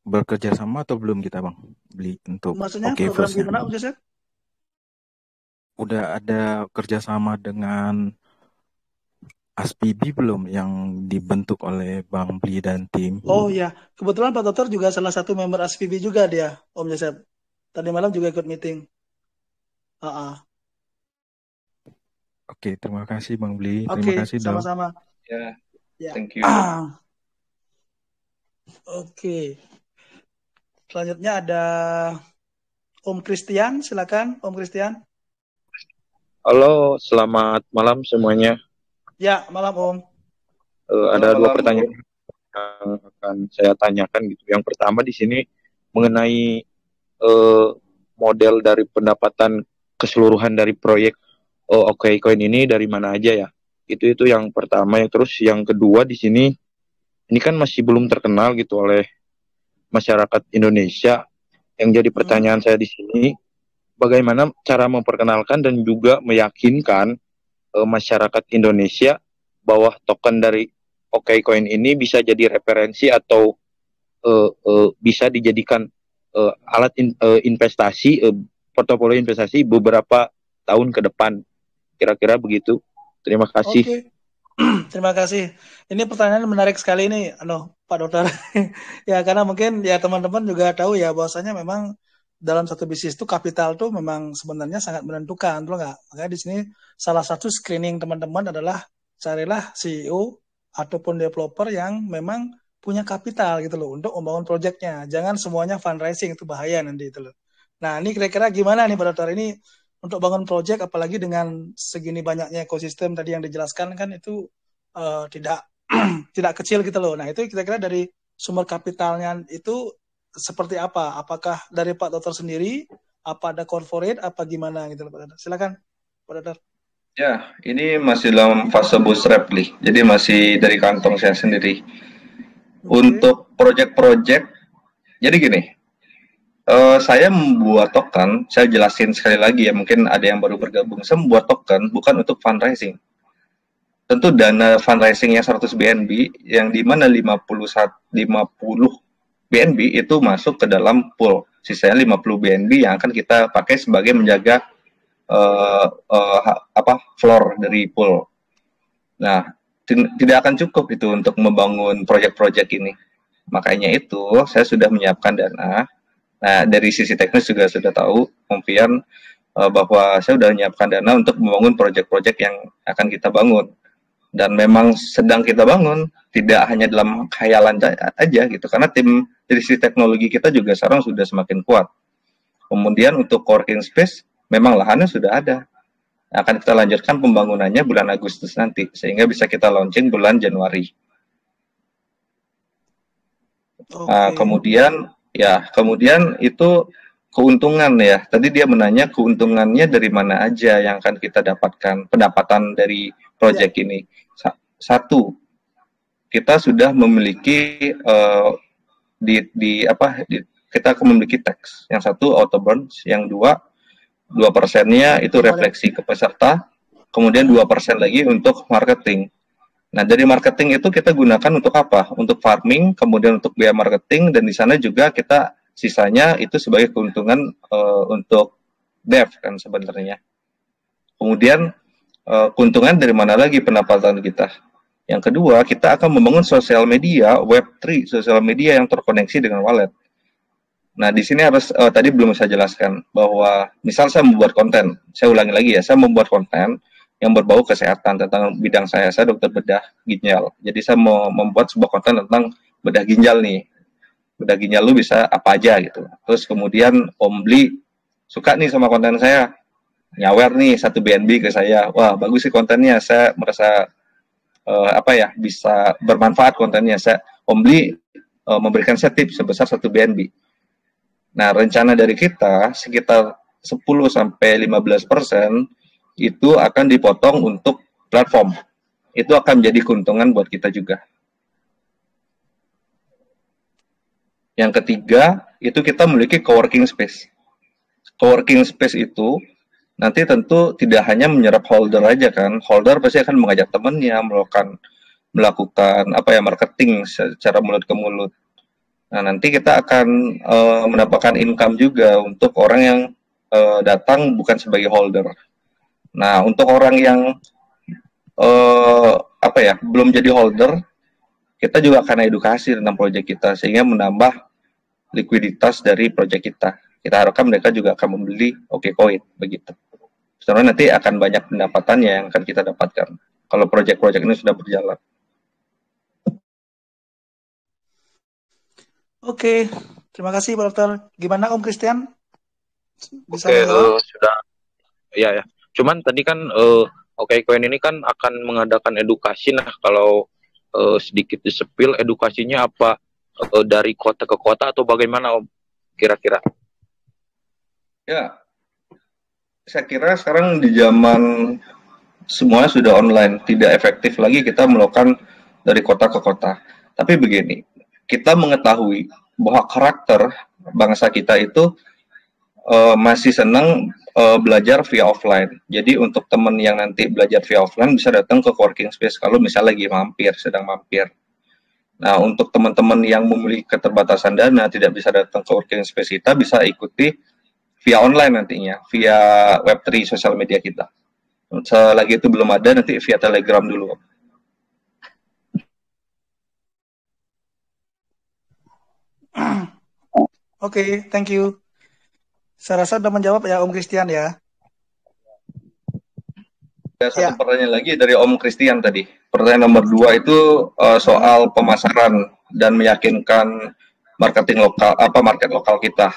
bekerja sama atau belum kita Bang Bli untuk maksudnya program gimana Om Joseph? Udah ada kerjasama dengan ASPB belum yang dibentuk oleh Bang Bli dan tim? Oh ya, kebetulan Pak Dokter juga salah satu member ASPB juga dia, Om Joseph. Tadi malam juga ikut meeting. Oke, terima kasih Bang Bli. Terima kasih Dok. Sama-sama. Ya, thank you. Oke. Selanjutnya ada Om Christian, silakan Om Christian. Halo, selamat malam semuanya. Ya, malam Om. Ada dua pertanyaan yang akan saya tanyakan gitu. Yang pertama di sini mengenai model dari pendapatan keseluruhan dari proyek OKCoin ini dari mana aja ya? Itu yang pertama. Terus yang kedua di sini ini kan masih belum terkenal gitu oleh masyarakat Indonesia. Yang jadi pertanyaan saya di sini, bagaimana cara memperkenalkan dan juga meyakinkan masyarakat Indonesia bahwa token dari OKCoin ini bisa jadi referensi atau bisa dijadikan alat investasi, portofolio investasi beberapa tahun ke depan. Kira-kira begitu. Terima kasih. Oke. Terima kasih. Ini pertanyaan menarik sekali nih, Pak Dokter. Ya, karena mungkin ya teman-teman juga tahu ya bahwasanya memang dalam satu bisnis itu kapital tuh memang sebenarnya sangat menentukan, betul nggak? Makanya di sini salah satu screening teman-teman adalah carilah CEO ataupun developer yang memang punya kapital gitu loh untuk membangun proyeknya. Jangan semuanya fundraising, itu bahaya nanti itu loh. Nah, ini kira-kira gimana nih Pak Dokter ini untuk bangun proyek, apalagi dengan segini banyaknya ekosistem tadi yang dijelaskan kan itu tidak tidak kecil gitu loh. Nah, itu kira-kira dari sumber kapitalnya itu seperti apa? Apakah dari Pak Dokter sendiri, apa ada corporate, apa gimana gitu loh Pak Dokter? Silakan Pak Dokter. Ya, ini masih dalam fase bootstrap nih. Jadi masih dari kantong saya sendiri. Untuk proyek-proyek, jadi gini, saya membuat token, saya jelasin sekali lagi ya, mungkin ada yang baru bergabung. Saya membuat token bukan untuk fundraising. Tentu dana fundraisingnya 100 BNB, yang dimana 50 BNB itu masuk ke dalam pool. Sisanya 50 BNB yang akan kita pakai sebagai menjaga floor dari pool. Nah, tidak akan cukup itu untuk membangun proyek-proyek ini. Makanya itu saya sudah menyiapkan dana. Nah, dari sisi teknis juga sudah tahu, Om Fian, bahwa saya sudah menyiapkan dana untuk membangun proyek-proyek yang akan kita bangun. Dan memang sedang kita bangun, tidak hanya dalam khayalan aja gitu, karena tim dari sisi teknologi kita juga sekarang sudah semakin kuat. Kemudian untuk coworking space, memang lahannya sudah ada. Akan kita lanjutkan pembangunannya bulan Agustus nanti, sehingga bisa kita launching bulan Januari. Kemudian itu keuntungan ya. Tadi dia menanya keuntungannya dari mana aja yang akan kita dapatkan, pendapatan dari proyek ini. Satu, kita sudah memiliki kita akan memiliki tax. Yang satu auto burn, yang 2% itu refleksi ke peserta, kemudian 2% lagi untuk marketing. Nah, dari marketing itu kita gunakan untuk apa? Untuk farming, kemudian untuk biaya marketing, dan di sana juga kita sisanya itu sebagai keuntungan untuk dev kan sebenarnya. Kemudian keuntungan dari mana lagi pendapatan kita? Yang kedua, kita akan membangun sosial media, Web3, sosial media yang terkoneksi dengan wallet. Nah, di sini harus, tadi belum saya jelaskan, bahwa misal saya membuat konten, saya ulangi lagi ya, saya membuat konten yang berbau kesehatan tentang bidang saya dokter bedah ginjal. Jadi saya mau membuat sebuah konten tentang bedah ginjal nih. Bedah ginjal lu bisa apa aja gitu. Terus kemudian Om Bli suka nih sama konten saya, nyawer nih 1 BNB ke saya. Wah, bagus sih kontennya, saya merasa bisa bermanfaat kontennya. Om Bli memberikan saya tips sebesar 1 BNB. Nah, rencana dari kita sekitar 10-15% itu akan dipotong untuk platform. Itu akan menjadi keuntungan buat kita juga. Yang ketiga, itu kita memiliki coworking space. Coworking space itu nanti tentu tidak hanya menyerap holder aja kan. Holder pasti akan mengajak temannya melakukan marketing secara mulut ke mulut. Nah, nanti kita akan mendapatkan income juga untuk orang yang datang bukan sebagai holder. Nah, untuk orang yang belum jadi holder, kita juga akan edukasi tentang proyek kita sehingga menambah likuiditas dari proyek kita. Kita harapkan mereka juga akan membeli OKCoin begitu. Sebenarnya nanti akan banyak pendapatannya yang akan kita dapatkan kalau proyek-proyek ini sudah berjalan. Oke, terima kasih Pak Dokter. Gimana Om Christian? Bisa sudah. Ya. Cuman tadi kan OKCoin ini kan akan mengadakan edukasi. Nah, kalau sedikit disepil edukasinya apa, dari kota ke kota atau bagaimana Om kira-kira? Ya, saya kira sekarang di zaman semuanya sudah online, tidak efektif lagi kita melakukan dari kota ke kota. Tapi begini, kita mengetahui bahwa karakter bangsa kita itu masih senang belajar via offline. Jadi untuk teman yang nanti belajar via offline bisa datang ke coworking space kalau misalnya lagi sedang mampir. Nah, untuk teman-teman yang memiliki keterbatasan dana tidak bisa datang ke coworking space kita, bisa ikuti via online nantinya, via Web3 sosial media kita. Selagi itu belum ada, nanti via Telegram dulu. Oke, thank you. Saya rasa sudah menjawab ya Om Christian ya. Ada satu pertanyaan lagi dari Om Christian tadi. Pertanyaan nomor 2 itu soal pemasaran dan meyakinkan market lokal kita.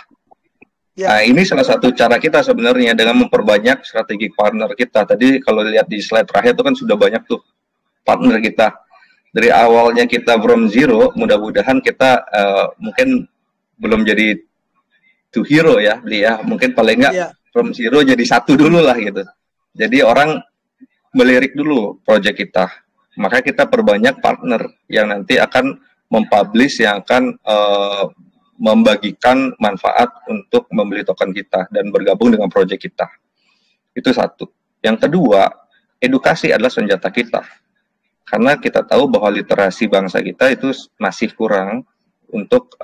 Nah, ini salah satu cara kita sebenarnya dengan memperbanyak strategi partner kita. Tadi kalau lihat di slide terakhir itu kan sudah banyak tuh partner kita. Dari awalnya kita from zero, mudah-mudahan kita mungkin belum jadi to hero ya, mungkin paling nggak from zero jadi 1 dulu lah gitu. Jadi orang melirik dulu proyek kita, maka kita perbanyak partner yang nanti akan mempublish, yang akan membagikan manfaat untuk membeli token kita dan bergabung dengan proyek kita. Itu satu. Yang kedua, edukasi adalah senjata kita, karena kita tahu bahwa literasi bangsa kita itu masih kurang untuk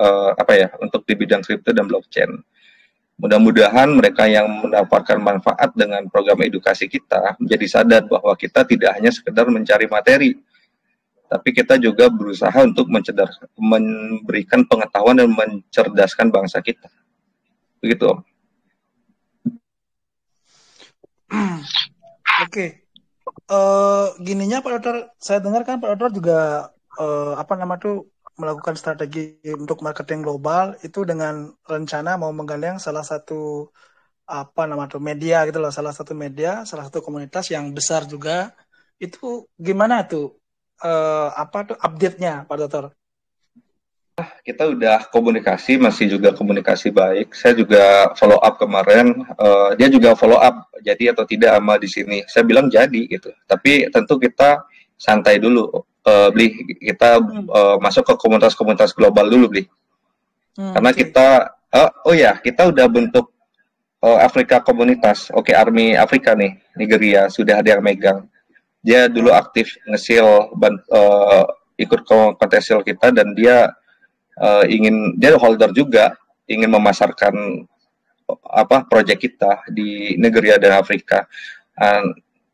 untuk di bidang kripto dan blockchain. Mudah-mudahan mereka yang mendapatkan manfaat dengan program edukasi kita menjadi sadar bahwa kita tidak hanya sekedar mencari materi, tapi kita juga berusaha untuk memberikan pengetahuan dan mencerdaskan bangsa kita. Begitu, Om. Oke. Gininya Pak Dokter, saya dengar kan Pak Dokter juga melakukan strategi untuk marketing global itu dengan rencana mau menggandeng salah satu media gitu loh, salah satu komunitas yang besar juga. Itu gimana tuh update-nya Pak Dokter? Kita udah komunikasi, masih juga komunikasi baik. Saya juga follow up kemarin, dia juga follow up jadi atau tidak sama di sini. Saya bilang jadi gitu. Tapi tentu kita santai dulu. Kita masuk ke komunitas-komunitas global dulu, karena kita kita udah bentuk Afrika komunitas, Army Afrika nih, Nigeria sudah ada yang megang. Dia dulu aktif nge-seal, ikut kontes seal kita, dan dia dia holder juga, ingin memasarkan proyek kita di Nigeria dan Afrika.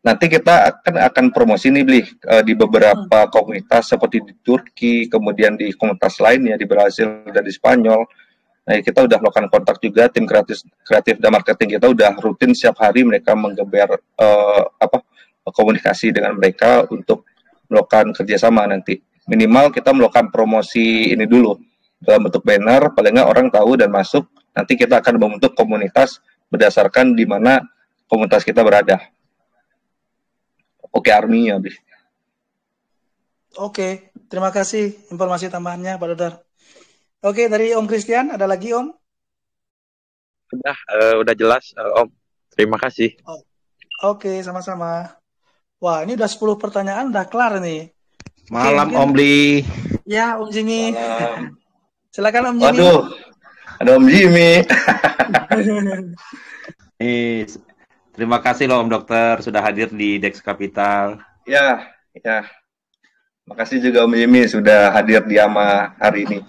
Nanti kita akan promosi nih di beberapa komunitas seperti di Turki, kemudian di komunitas lainnya di Brasil dan di Spanyol. Nah, kita udah melakukan kontak juga, tim kreatif dan marketing kita udah rutin setiap hari mereka menggeber komunikasi dengan mereka untuk melakukan kerjasama nanti. Minimal kita melakukan promosi ini dulu dalam bentuk banner, paling nggak orang tahu dan masuk. Nanti kita akan membentuk komunitas berdasarkan di mana komunitas kita berada. Army-nya, Oke, terima kasih informasi tambahannya Pak Dokter. Oke, dari Om Christian, ada lagi Om? Udah jelas Om. Terima kasih. Oke, sama-sama. Wah, ini udah 10 pertanyaan, udah kelar nih. Malam Om Bli. Ya, Om Jimmy. Silakan Om Jimmy. Waduh, ada Om Jimmy. Terima kasih loh Om Dokter sudah hadir di Dex Capital. Ya. Makasih juga Om Jimmy sudah hadir di AMA hari ini.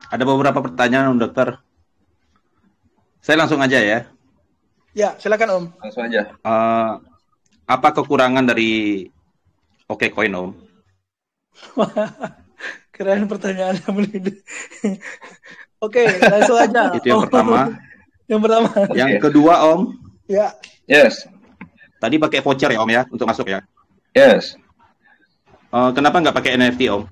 Ada beberapa pertanyaan Om Dokter. Saya langsung aja ya. Ya, silakan Om. Langsung aja. Apa kekurangan dari OKCoin Om? Keren pertanyaannya. Oke, langsung aja. Itu yang pertama. Yang kedua Om. Ya. Yes. Tadi pakai voucher ya Om ya untuk masuk ya. Yes. Kenapa nggak pakai NFT Om?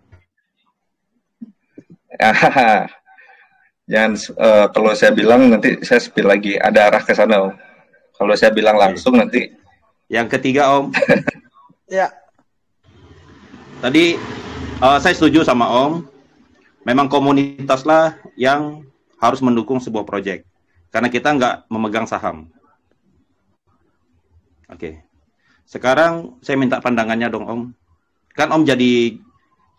Jangan kalau saya bilang nanti saya spill lagi, ada arah ke sana Om. Kalau saya bilang langsung nanti. Yang ketiga Om. Ya. Tadi saya setuju sama Om. Memang komunitaslah yang harus mendukung sebuah proyek. Karena kita nggak memegang saham. Oke. Sekarang saya minta pandangannya dong Om. Kan Om jadi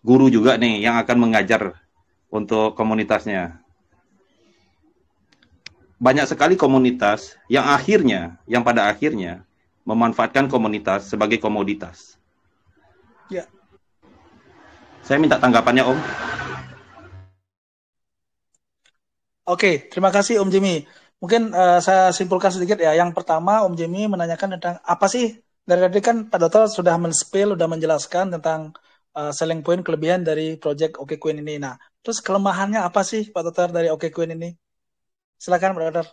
guru juga nih yang akan mengajar untuk komunitasnya. banyak sekali komunitas yang pada akhirnya memanfaatkan komunitas sebagai komoditas. Ya. Saya minta tanggapannya, Om. Oke, terima kasih Om Jimmy. Mungkin saya simpulkan sedikit ya. Yang pertama, Om Jimmy menanyakan tentang apa sih, dari tadi kan Pak Dokter sudah men-spill, sudah menjelaskan tentang selling point, kelebihan dari project OKQueen ini. Nah, terus kelemahannya apa sih Pak Dokter dari OKQueen ini? Silakan Pak Dokter.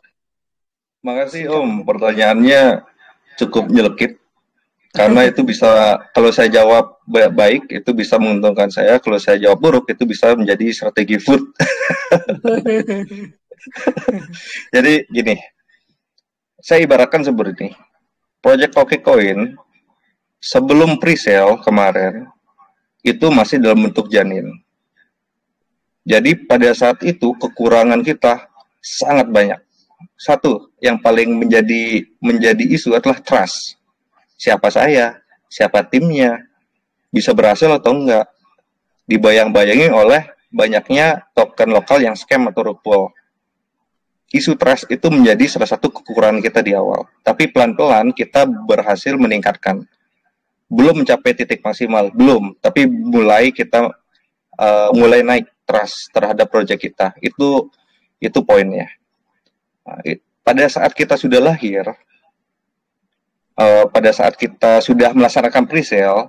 Makasih Om, pertanyaannya cukup nyelekit. Karena itu bisa, kalau saya jawab baik, itu bisa menguntungkan saya. Kalau saya jawab buruk, itu bisa menjadi strategi food. Jadi gini, saya ibaratkan seperti ini. Project OKCoin sebelum pre-sale kemarin, itu masih dalam bentuk janin. Jadi pada saat itu kekurangan kita sangat banyak. Satu, yang paling menjadi isu adalah trust. Siapa saya, siapa timnya, bisa berhasil atau enggak. Dibayang-bayangin oleh banyaknya token lokal yang scam atau rug pull. Isu trust itu menjadi salah satu kekurangan kita di awal. Tapi pelan-pelan kita berhasil meningkatkan. Belum mencapai titik maksimal, belum. Tapi mulai kita mulai naik trust terhadap project kita. Itu poinnya. Pada saat kita sudah lahir, pada saat kita sudah melaksanakan pre-sale,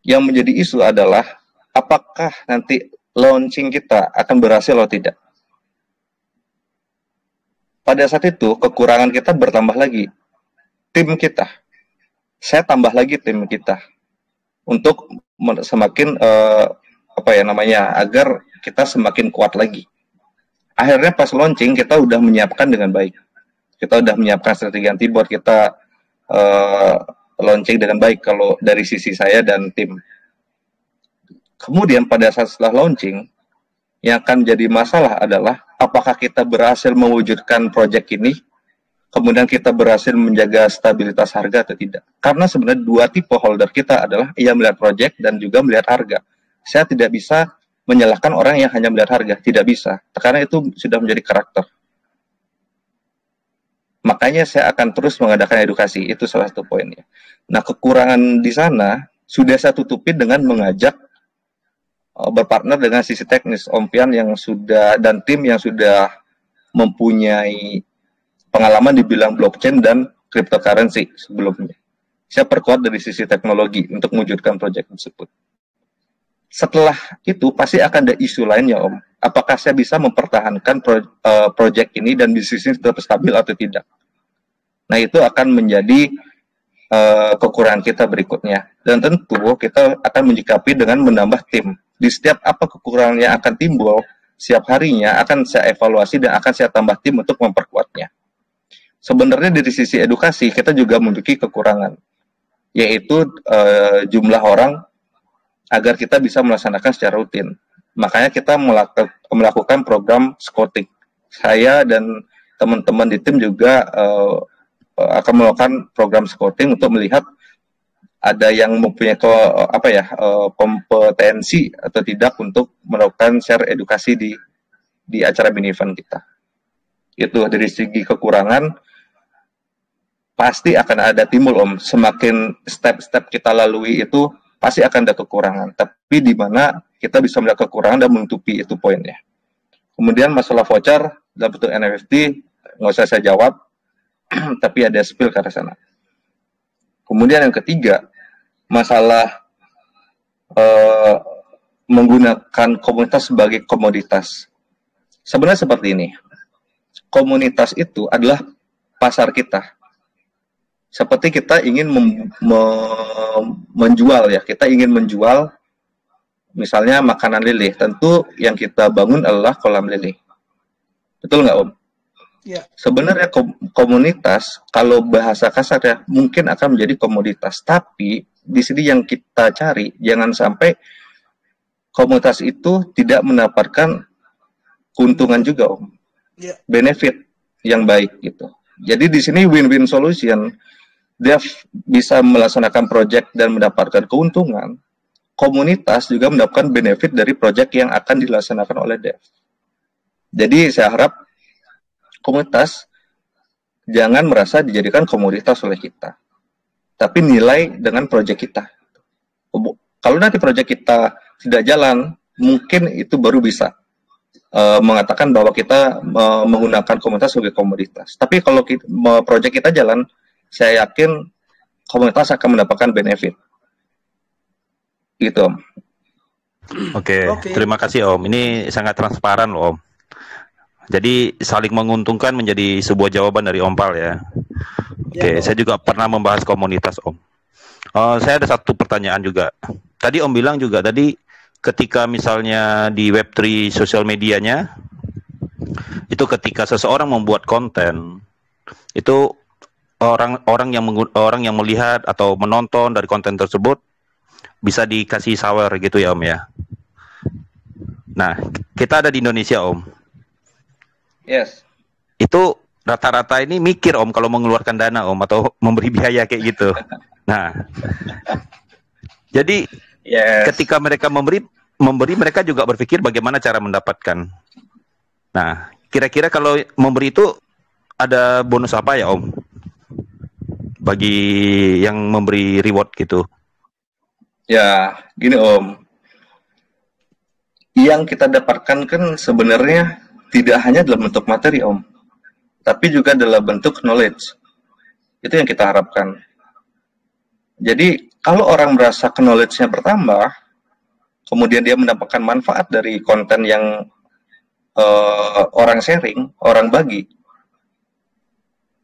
yang menjadi isu adalah apakah nanti launching kita akan berhasil atau tidak. Pada saat itu kekurangan kita bertambah lagi, tim kita. Saya tambah lagi tim kita untuk semakin agar kita semakin kuat lagi. Akhirnya pas launching kita udah menyiapkan dengan baik. Kita udah menyiapkan strategi anti-bot, kita launching dengan baik kalau dari sisi saya dan tim. Kemudian pada saat setelah launching, yang akan jadi masalah adalah apakah kita berhasil mewujudkan project ini, kemudian kita berhasil menjaga stabilitas harga atau tidak. Karena sebenarnya dua tipe holder kita adalah yang melihat project dan juga melihat harga. Saya tidak bisa menyalahkan orang yang hanya melihat harga, tidak bisa. Karena itu sudah menjadi karakter. Makanya saya akan terus mengadakan edukasi, itu salah satu poinnya. Nah, kekurangan di sana sudah saya tutupi dengan mengajak berpartner dengan sisi teknis, Om Pian yang sudah dan tim yang sudah mempunyai pengalaman di bidang blockchain dan cryptocurrency sebelumnya. Saya perkuat dari sisi teknologi untuk mewujudkan proyek tersebut. Setelah itu pasti akan ada isu lainnya, Om. Apakah saya bisa mempertahankan proyek ini dan bisnisnya tetap stabil atau tidak? Nah, itu akan menjadi kekurangan kita berikutnya. Dan tentu kita akan menyikapi dengan menambah tim. Di setiap apa kekurangan yang akan timbul, setiap harinya akan saya evaluasi dan akan saya tambah tim untuk memperkuatnya. Sebenarnya dari sisi edukasi, kita juga memiliki kekurangan, yaitu jumlah orang agar kita bisa melaksanakan secara rutin. Makanya kita melakukan program scouting. Saya dan teman-teman di tim juga akan melakukan program scouting untuk melihat ada yang mempunyai kompetensi atau tidak untuk melakukan share edukasi di acara mini event kita. Itu dari segi kekurangan pasti akan ada timbul, Om. Semakin step-step kita lalui itu pasti akan ada kekurangan. Tapi di mana kita bisa melihat kekurangan dan menutupi, itu poinnya. Kemudian masalah voucher dalam bentuk NFT nggak usah saya jawab, tapi ada spill ke arah sana. Kemudian yang ketiga, masalah menggunakan komunitas sebagai komoditas. Sebenarnya seperti ini. Komunitas itu adalah pasar kita. Seperti kita ingin menjual ya, kita ingin menjual misalnya makanan leleh, tentu yang kita bangun adalah kolam leleh. Betul nggak, Om? Ya. Sebenarnya komunitas, kalau bahasa kasarnya mungkin akan menjadi komoditas, tapi di sini yang kita cari jangan sampai komunitas itu tidak mendapatkan keuntungan juga, Om. Ya. Benefit yang baik gitu. Jadi di sini win-win solution. Dev bisa melaksanakan proyek dan mendapatkan keuntungan. Komunitas juga mendapatkan benefit dari proyek yang akan dilaksanakan oleh Dev. Jadi saya harap komunitas jangan merasa dijadikan komoditas oleh kita, tapi nilai dengan proyek kita. Kalau nanti proyek kita tidak jalan, mungkin itu baru bisa mengatakan bahwa kita menggunakan komunitas sebagai komoditas. Tapi kalau proyek kita jalan, saya yakin komunitas akan mendapatkan benefit. Gitu, Om. Oke, terima kasih Om. Ini sangat transparan loh Om. Jadi saling menguntungkan menjadi sebuah jawaban dari Ompal ya. Oke, saya juga pernah membahas komunitas Om. Saya ada satu pertanyaan juga. Tadi Om bilang juga tadi ketika misalnya di Web3 sosial medianya, itu ketika seseorang membuat konten, itu orang yang melihat atau menonton dari konten tersebut bisa dikasih shower gitu ya Om ya. Nah, kita ada di Indonesia Om. Yes. Itu rata-rata ini mikir Om kalau mengeluarkan dana Om atau memberi biaya kayak gitu. Nah, jadi ketika mereka memberi mereka juga berpikir bagaimana cara mendapatkan. Nah, kira-kira kalau memberi itu ada bonus apa ya Om? Bagi yang memberi reward gitu. Ya, gini Om. Yang kita dapatkan kan sebenarnya tidak hanya dalam bentuk materi Om, tapi juga dalam bentuk knowledge. Itu yang kita harapkan. Jadi kalau orang merasa knowledge-nya bertambah, kemudian dia mendapatkan manfaat dari konten yang orang sharing, orang bagi,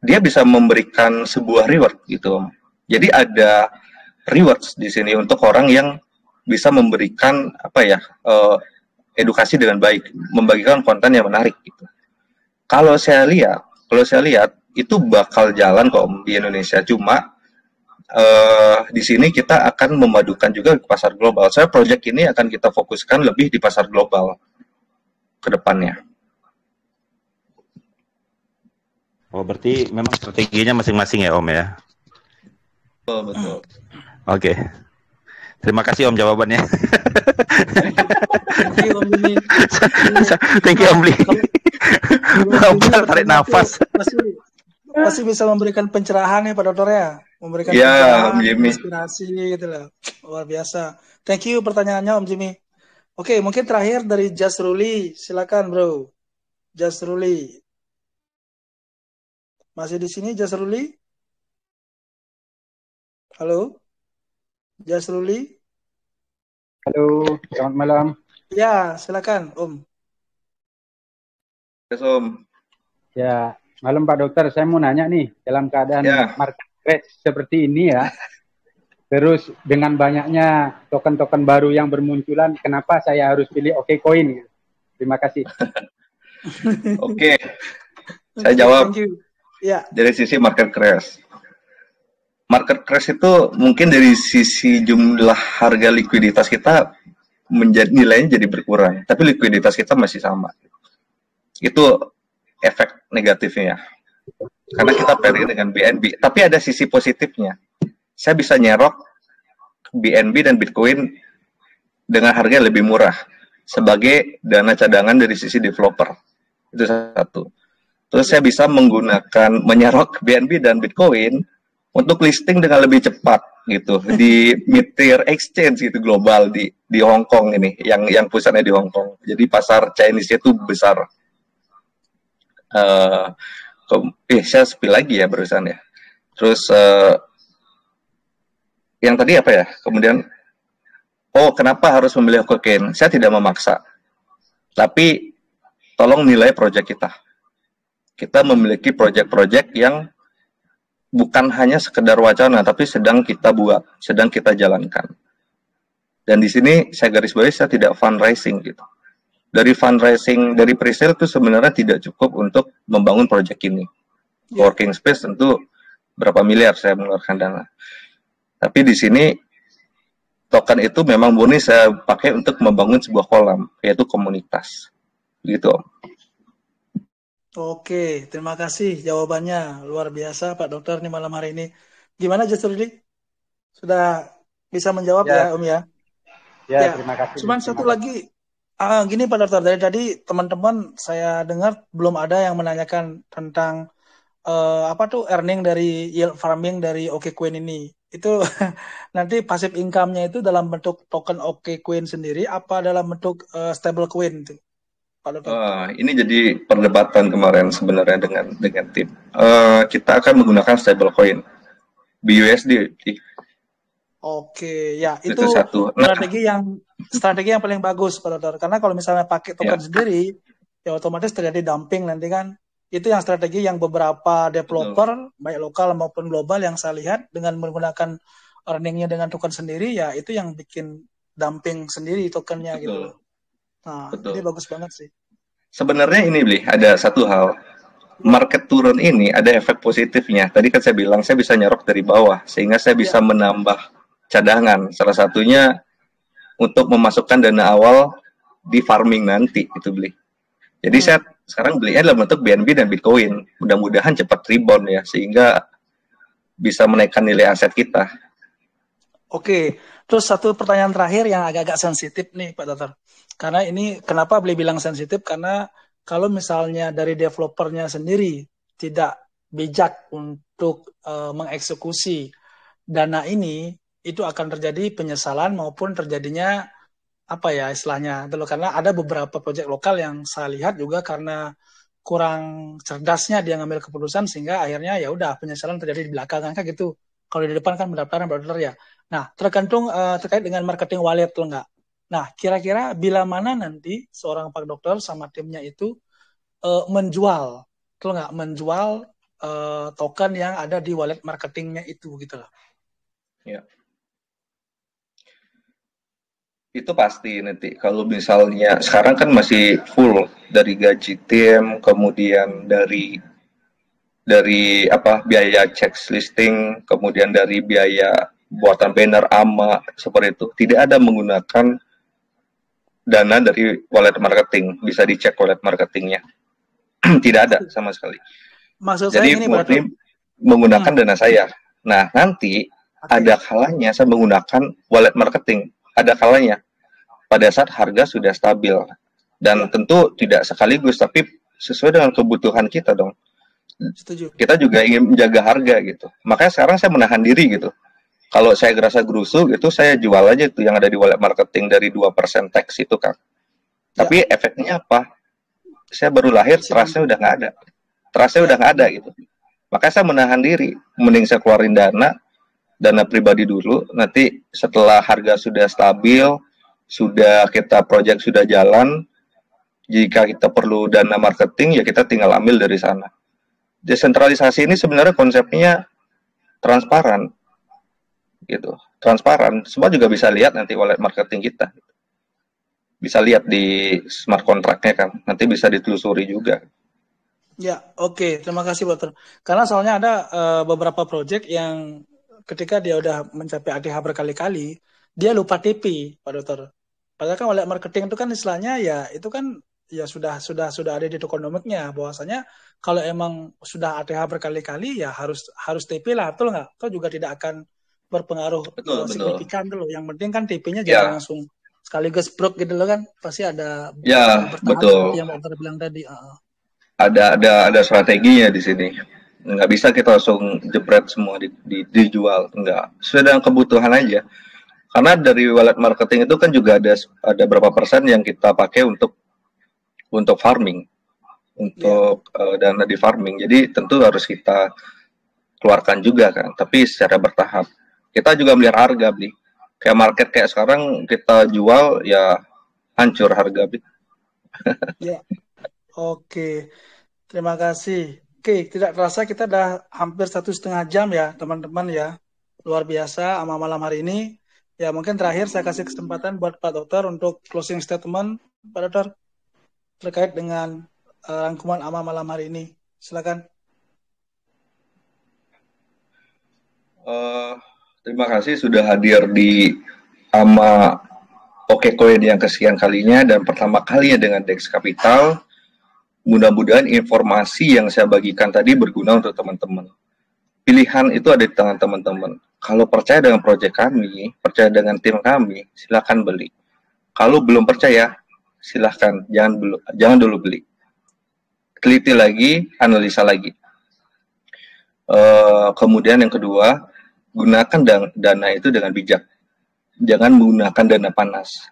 dia bisa memberikan sebuah reward gitu Om. Jadi ada rewards di sini untuk orang yang bisa memberikan edukasi dengan baik, membagikan konten yang menarik gitu. Kalau saya lihat itu bakal jalan kok di Indonesia. Cuma di sini kita akan memadukan juga ke pasar global. Saya proyek ini akan kita fokuskan lebih di pasar global ke depannya. Oh, berarti memang strateginya masing-masing ya Om ya. Betul. Oke. Terima kasih Om jawabannya. Thank you Om Li. Om tarik nafas. Pasti bisa memberikan pencerahan ya Pak Dokter ya, memberikan pencerahan, inspirasi gitu loh. Luar biasa. Thank you pertanyaannya Om Jimmy. Oke, mungkin terakhir dari Jasruli, silakan Bro. Jasruli. Masih di sini Jasruli? Halo? Jasruli? Halo, selamat malam. Ya, silakan Om. Yes, Om. Ya, malam Pak Dokter, saya mau nanya nih, dalam keadaan market crash seperti ini ya, terus dengan banyaknya token-token baru yang bermunculan, kenapa saya harus pilih OKCoin? Terima kasih. Oke, saya jawab dari sisi market crash. Market crash itu mungkin dari sisi jumlah harga likuiditas kita nilainya jadi berkurang, tapi likuiditas kita masih sama. Itu efek negatifnya. Karena kita pairing dengan BNB, tapi ada sisi positifnya. Saya bisa nyerok BNB dan Bitcoin dengan harga yang lebih murah sebagai dana cadangan dari sisi developer. Itu satu. Terus saya bisa menyerok BNB dan Bitcoin untuk listing dengan lebih cepat gitu di mid-tier exchange gitu global di Hong Kong ini yang pusatnya di Hong Kong. Jadi pasar Chinese itu besar. Saya spill lagi ya barusan ya. Terus yang tadi apa ya? Kemudian kenapa harus memilih OKCoin? Saya tidak memaksa. Tapi tolong nilai proyek kita. Kita memiliki proyek-proyek yang bukan hanya sekedar wacana, tapi sedang kita buat, sedang kita jalankan. Dan di sini saya garis bawahi, saya tidak fundraising gitu. Dari fundraising, dari presale itu sebenarnya tidak cukup untuk membangun proyek ini. Working space tentu berapa miliar saya mengeluarkan dana. Tapi di sini token itu memang murni saya pakai untuk membangun sebuah kolam, yaitu komunitas. Gitu. Oke, terima kasih jawabannya. Luar biasa Pak Dokter nih malam hari ini. Gimana Jasruli? Sudah bisa menjawab ya Om ya? Ya, terima kasih. Cuman satu lagi, Gini Pak Dokter, dari tadi teman-teman saya dengar belum ada yang menanyakan tentang apa tuh earning dari yield farming dari OKCoin ini. Itu nanti passive income-nya itu dalam bentuk token OKCoin sendiri apa dalam bentuk stable coin itu, Pak Dokter? Ini jadi perdebatan kemarin sebenarnya dengan tim. Kita akan menggunakan stable coin BUSD. Oke, ya itu satu. strategi yang paling bagus, Pak Dokter. Karena kalau misalnya pakai token sendiri, ya otomatis terjadi dumping nanti kan. Itu yang strategi yang beberapa developer, baik lokal maupun global yang saya lihat dengan menggunakan earningnya dengan token sendiri, ya itu yang bikin dumping sendiri tokennya gitu. Nah, ini bagus banget sih. Sebenarnya ini Bli, ada satu hal. Market turun ini ada efek positifnya. Tadi kan saya bilang saya bisa nyerok dari bawah, sehingga saya bisa menambah cadangan. Salah satunya untuk memasukkan dana awal di farming nanti, itu Bli. Jadi saya sekarang belinya dalam bentuk BNB dan Bitcoin. Mudah-mudahan cepat rebound ya, sehingga bisa menaikkan nilai aset kita. Oke, terus satu pertanyaan terakhir yang agak-agak sensitif nih Pak Dokter. Karena ini kenapa beli bilang sensitif? Karena kalau misalnya dari developernya sendiri tidak bijak untuk mengeksekusi dana ini, itu akan terjadi penyesalan maupun terjadinya apa ya istilahnya dulu, karena ada beberapa proyek lokal yang saya lihat juga karena kurang cerdasnya dia ngambil keputusan sehingga akhirnya ya udah penyesalan terjadi di belakang kan gitu. Kalau di depan kan pendaftaran Dokter ya. Nah, tergantung terkait dengan marketing wallet lo nggak. Nah, kira-kira bila mana nanti seorang Pak Dokter sama timnya itu menjual, lo nggak menjual token yang ada di wallet marketingnya itu gitu loh. Ya. Itu pasti nanti kalau misalnya sekarang kan masih full dari gaji tim, kemudian dari apa biaya checks listing, kemudian dari biaya buatan banner AMA seperti itu. Tidak ada menggunakan dana dari wallet marketing, bisa dicek wallet marketingnya. Tidak ada sama sekali. Maksud jadi saya ini murni menggunakan dana saya. Nah, nanti ada kalanya saya menggunakan wallet marketing. Ada kalanya pada saat harga sudah stabil dan tentu tidak sekaligus tapi sesuai dengan kebutuhan kita dong. Setuju. Kita juga ingin menjaga harga gitu. Makanya sekarang saya menahan diri gitu. Kalau saya gerasa gerusu itu saya jual aja itu yang ada di wallet marketing dari 2% tax itu kan. Tapi efeknya apa? Saya baru lahir, trustnya udah nggak ada. Trustnya udah nggak ada gitu. Makanya saya menahan diri. Mending saya keluarin dana pribadi dulu. Nanti setelah harga sudah stabil, sudah kita project sudah jalan, jika kita perlu dana marketing ya kita tinggal ambil dari sana. Desentralisasi ini sebenarnya konsepnya transparan gitu, transparan. Semua juga bisa lihat nanti wallet marketing kita, bisa lihat di smart contract-nya kan, nanti bisa ditelusuri juga. Ya, oke. Terima kasih Dokter. Karena soalnya ada beberapa project yang ketika dia udah mencapai ATH berkali-kali, dia lupa TP, Pak Dokter. Padahal kan wallet marketing itu kan istilahnya ya itu kan ya sudah ada di tokenomicsnya bahwasanya kalau emang sudah ATH berkali-kali ya harus TP lah, betul nggak? Itu juga tidak akan berpengaruh signifikan dulu. Yang penting kan TP-nya jangan langsung sekaligus brok gitu loh kan, pasti ada betul yang Dokter bilang tadi. Ada strateginya di sini. Nggak bisa kita langsung jebret semua dijual, enggak. Sesuai dengan kebutuhan aja. Karena dari wallet marketing itu kan juga ada berapa persen yang kita pakai untuk farming, untuk dana di farming. Jadi tentu harus kita keluarkan juga kan, tapi secara bertahap. Kita juga melihat harga beli. Kayak market kayak sekarang kita jual ya hancur harga beli. Ya. Oke. Terima kasih. Oke, tidak terasa kita udah hampir 1,5 jam ya teman-teman ya. Luar biasa ama malam hari ini. Ya mungkin terakhir saya kasih kesempatan buat Pak Dokter untuk closing statement Pak Dokter terkait dengan rangkuman ama malam hari ini. Silakan. Terima kasih sudah hadir di ama OKCoin yang kesekian kalinya dan pertama kalinya dengan Dex Capital. Mudah-mudahan informasi yang saya bagikan tadi berguna untuk teman-teman. Pilihan itu ada di tangan teman-teman. Kalau percaya dengan proyek kami, percaya dengan tim kami, silakan beli. Kalau belum percaya, silahkan, jangan dulu beli. Teliti lagi, analisa lagi. Kemudian yang kedua, gunakan dana itu dengan bijak. Jangan menggunakan dana panas.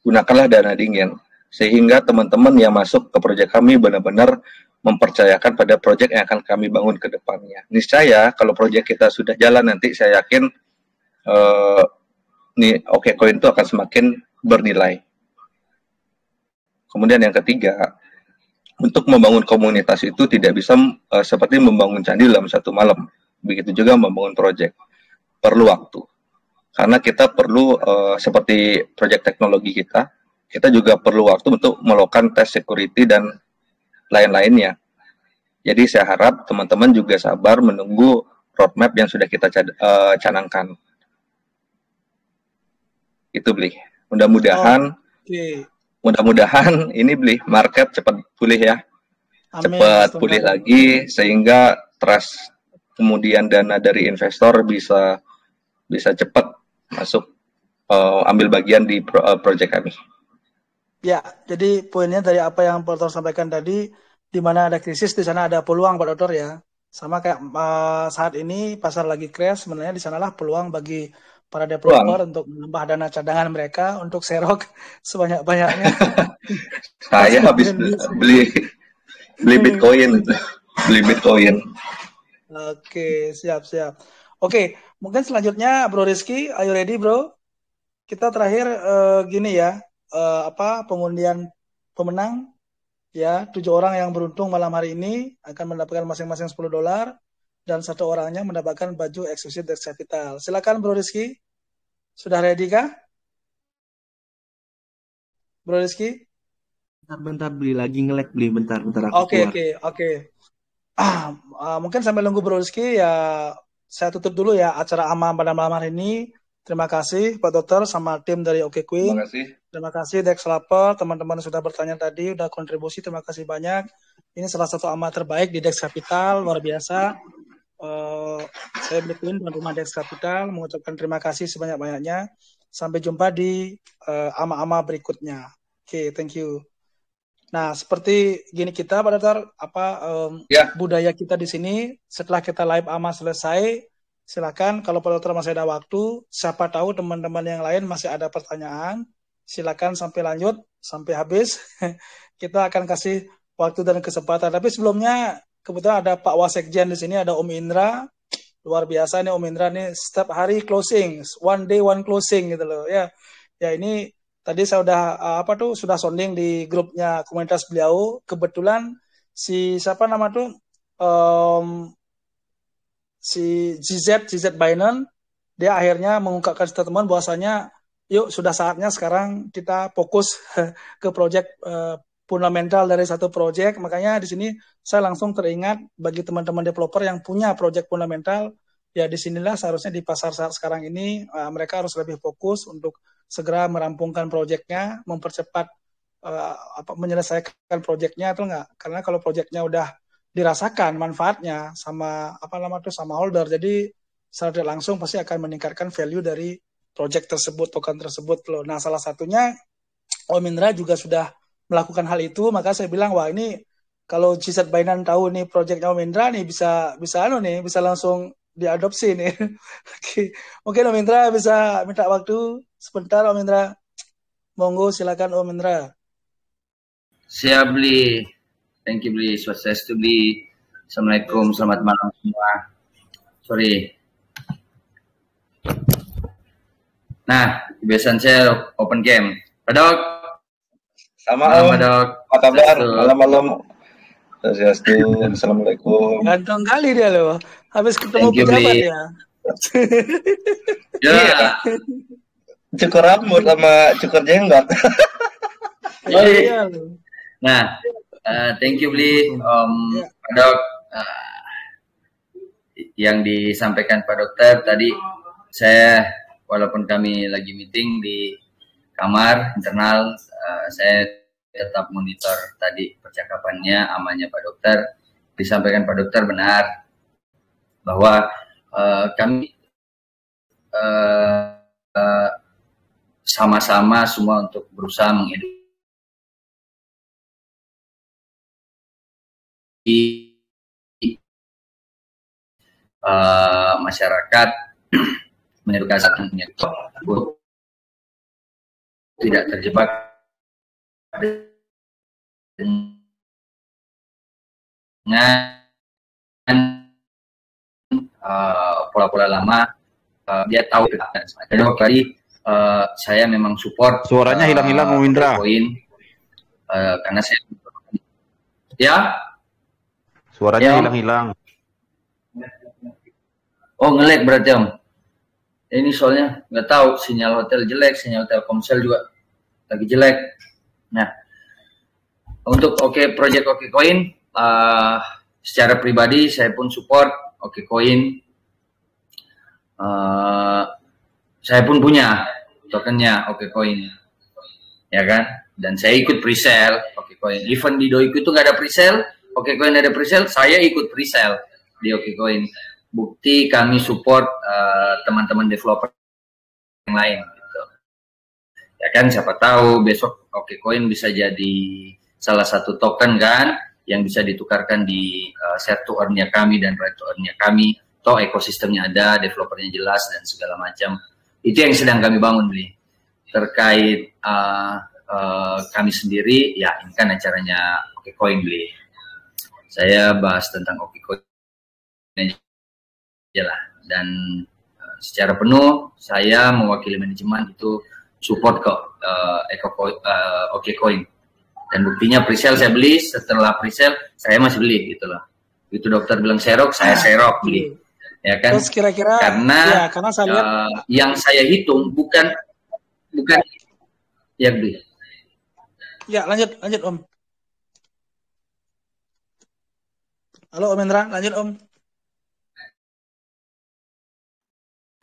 Gunakanlah dana dingin. Sehingga teman-teman yang masuk ke proyek kami benar-benar mempercayakan pada proyek yang akan kami bangun ke depannya. Niscaya kalau proyek kita sudah jalan nanti, saya yakin OKCoin itu akan semakin bernilai. Kemudian yang ketiga, untuk membangun komunitas itu tidak bisa seperti membangun candi dalam satu malam. Begitu juga membangun proyek. Perlu waktu. Karena kita perlu, seperti proyek teknologi kita juga perlu waktu untuk melakukan tes security dan lain-lainnya. Jadi saya harap teman-teman juga sabar menunggu roadmap yang sudah kita canangkan. Itu Bli. Mudah-mudahan ini Bli, market cepat pulih ya. Cepat pulih lagi sehingga trust kemudian dana dari investor bisa cepat masuk ambil bagian di proyek kami. Ya, jadi poinnya dari apa yang Pak Dokter sampaikan tadi, di mana ada krisis, di sana ada peluang Pak Dokter ya. Sama kayak saat ini pasar lagi crash, sebenarnya di sanalah peluang bagi para developer untuk menambah dana cadangan mereka untuk serok sebanyak-banyaknya. Saya habis beli Bitcoin. Oke, siap. Oke, mungkin selanjutnya Bro Rizky, are you ready Bro? Kita terakhir gini ya. Pengundian pemenang ya, 7 orang yang beruntung malam hari ini akan mendapatkan masing-masing $10 dan 1 orangnya mendapatkan baju eksklusif Dex Capital. Silakan Bro Rizky. Sudah ready kah? Bro Rizky? Bentar beli lagi nge-lag beli bentar aku Oke. keluar. Mungkin sambil nunggu Bro Rizky ya, saya tutup dulu ya acara AMA pada malam hari ini. Terima kasih Pak Dokter sama tim dari OKCoin. Terima kasih. Terima kasih Dexlaper, teman-teman sudah bertanya tadi, sudah kontribusi, terima kasih banyak. Ini salah satu AMA terbaik di Dex Capital, luar biasa. Saya Bitcoin tuan rumah Dex Capital mengucapkan terima kasih sebanyak-banyaknya. Sampai jumpa di AMA-AMA berikutnya. Oke, thank you. Nah, seperti gini kita Pak Dokter, budaya kita di sini setelah kita live AMA selesai, silakan kalau Pak Dokter masih ada waktu, siapa tahu teman-teman yang lain masih ada pertanyaan, silakan sampai lanjut, sampai habis. Kita akan kasih waktu dan kesempatan. Tapi sebelumnya kebetulan ada Pak Wasekjen di sini, ada Om Indra. Luar biasa nih Om Indra nih, setiap hari closing, one day one closing gitu loh. Ya ini tadi saya udah sudah sounding di grupnya komunitas beliau. Kebetulan si GZ Binance, dia akhirnya mengungkapkan statement bahwasanya yuk sudah saatnya sekarang kita fokus ke proyek fundamental dari satu proyek. Makanya di sini saya langsung teringat bagi teman-teman developer yang punya proyek fundamental, ya disinilah seharusnya di pasar saat sekarang ini mereka harus lebih fokus untuk segera merampungkan proyeknya, mempercepat menyelesaikan proyeknya atau enggak. Karena kalau proyeknya udah dirasakan manfaatnya sama sama holder, jadi secara langsung pasti akan meningkatkan value dari project tersebut, token tersebut loh. Nah, salah satunya Om Indra juga sudah melakukan hal itu, maka saya bilang wah ini kalau GZ Binance tahu nih projectnya Om Indra nih bisa langsung diadopsi nih. Oke. Mungkin Om Indra bisa minta waktu sebentar Om Indra. Monggo silakan Om Indra. Siap Bli. Thank you Bli. Swastiastu Bli. Assalamualaikum, selamat malam semua. Sorry. Nah, kebiasaan saya open game. Pak Dok. Sama Om. Apa kabar? Malam-malam. Swastiastu. Assalamualaikum. Ganteng kali dia loh. Habis ketemu pejabat ya. Ya. Cukur rambut sama cukur jenggot. Iya. Nah, thank you Bli. Pak Dok. Yang disampaikan Pak Dokter tadi, saya walaupun kami lagi meeting di kamar internal, saya tetap monitor tadi percakapannya, amannya Pak Dokter. Disampaikan Pak Dokter benar bahwa kami sama-sama semua untuk berusaha mengedukasi masyarakat mengedukasi untuk tidak terjebak dengan pola-pola lama. Dia tahu dan tadi saya memang support. Suaranya hilang-hilang, Om Indra. Karena saya ya suaranya hilang-hilang. Oh, nge-lag berarti Om. Ini soalnya nggak tahu, sinyal hotel jelek, sinyal Telkomsel juga lagi jelek. Nah, untuk project OkeCoin, secara pribadi saya pun support OkeCoin. Saya pun punya tokennya OkeCoin, ya kan? Dan saya ikut presale OkeCoin. Even di Doiku itu nggak ada presale, OkeCoin ada presale, saya ikut presale di OkeCoin. Bukti kami support teman-teman developer yang lain. Gitu. Ya kan, siapa tahu besok OkeCoin bisa jadi salah satu token kan, yang bisa ditukarkan di share to earn-nya kami dan right to earn-nya kami. Toh ekosistemnya ada, developernya jelas dan segala macam. Itu yang sedang kami bangun, Bli. Terkait kami sendiri, ya ini kan acaranya OkeCoin, Bli. Saya bahas tentang OkeCoin aja lah. Dan secara penuh saya mewakili manajemen itu support kok OkeCoin. Dan buktinya presale saya beli, setelah presale saya masih beli gitu loh. Itu dokter bilang serok, saya serok beli. Ya kan? Terus kira-kira karena saya lihat yang saya hitung bukan ya beli. Ya, lanjut Om. Halo Om Indra, lanjut Om.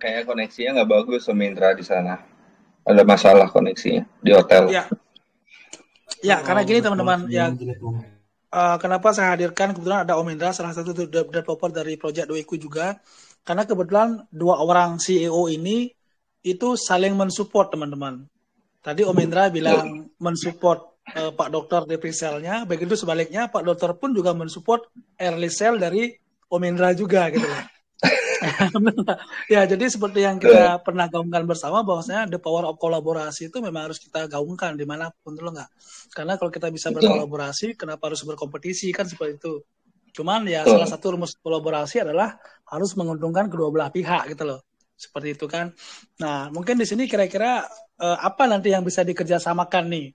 Kayak koneksinya nggak bagus Om Indra di sana. Ada masalah koneksinya di hotel. Ya, karena gini teman-teman, ya kenapa saya hadirkan, kebetulan ada Om Indra, salah satu developer dari Project Doiku juga, karena kebetulan dua orang CEO ini itu saling mensupport teman-teman. Tadi Om Indra bilang mensupport Pak Dokter di presale-nya, begitu sebaliknya Pak Dokter pun juga mensupport early sale dari Om Indra juga gitu loh. Ya, jadi seperti yang kita pernah gaungkan bersama, bahwasanya the power of kolaborasi itu memang harus kita gaungkan dimanapun, tuh nggak? Karena kalau kita bisa berkolaborasi, kenapa harus berkompetisi, kan seperti itu. Cuman ya salah satu rumus kolaborasi adalah harus menguntungkan kedua belah pihak gitu loh, seperti itu kan. Nah, mungkin di sini kira-kira apa nanti yang bisa dikerjasamakan nih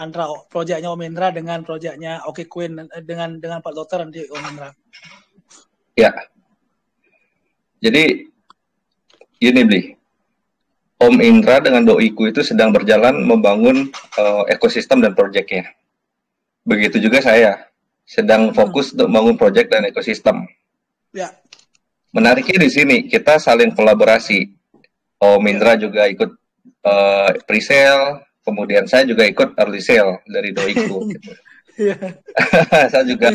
antara proyeknya Om Indra dengan proyeknya OkeCoin dengan Pak Dokter nanti Om Indra? Ya. Jadi ini Bli, Om Indra dengan Doiku itu sedang berjalan membangun ekosistem dan proyeknya. Begitu juga saya sedang fokus untuk membangun proyek dan ekosistem. Ya. Menariknya di sini kita saling kolaborasi. Om Indra juga ikut pre-sale, kemudian saya juga ikut early sale dari Doiku. Gitu. Saya juga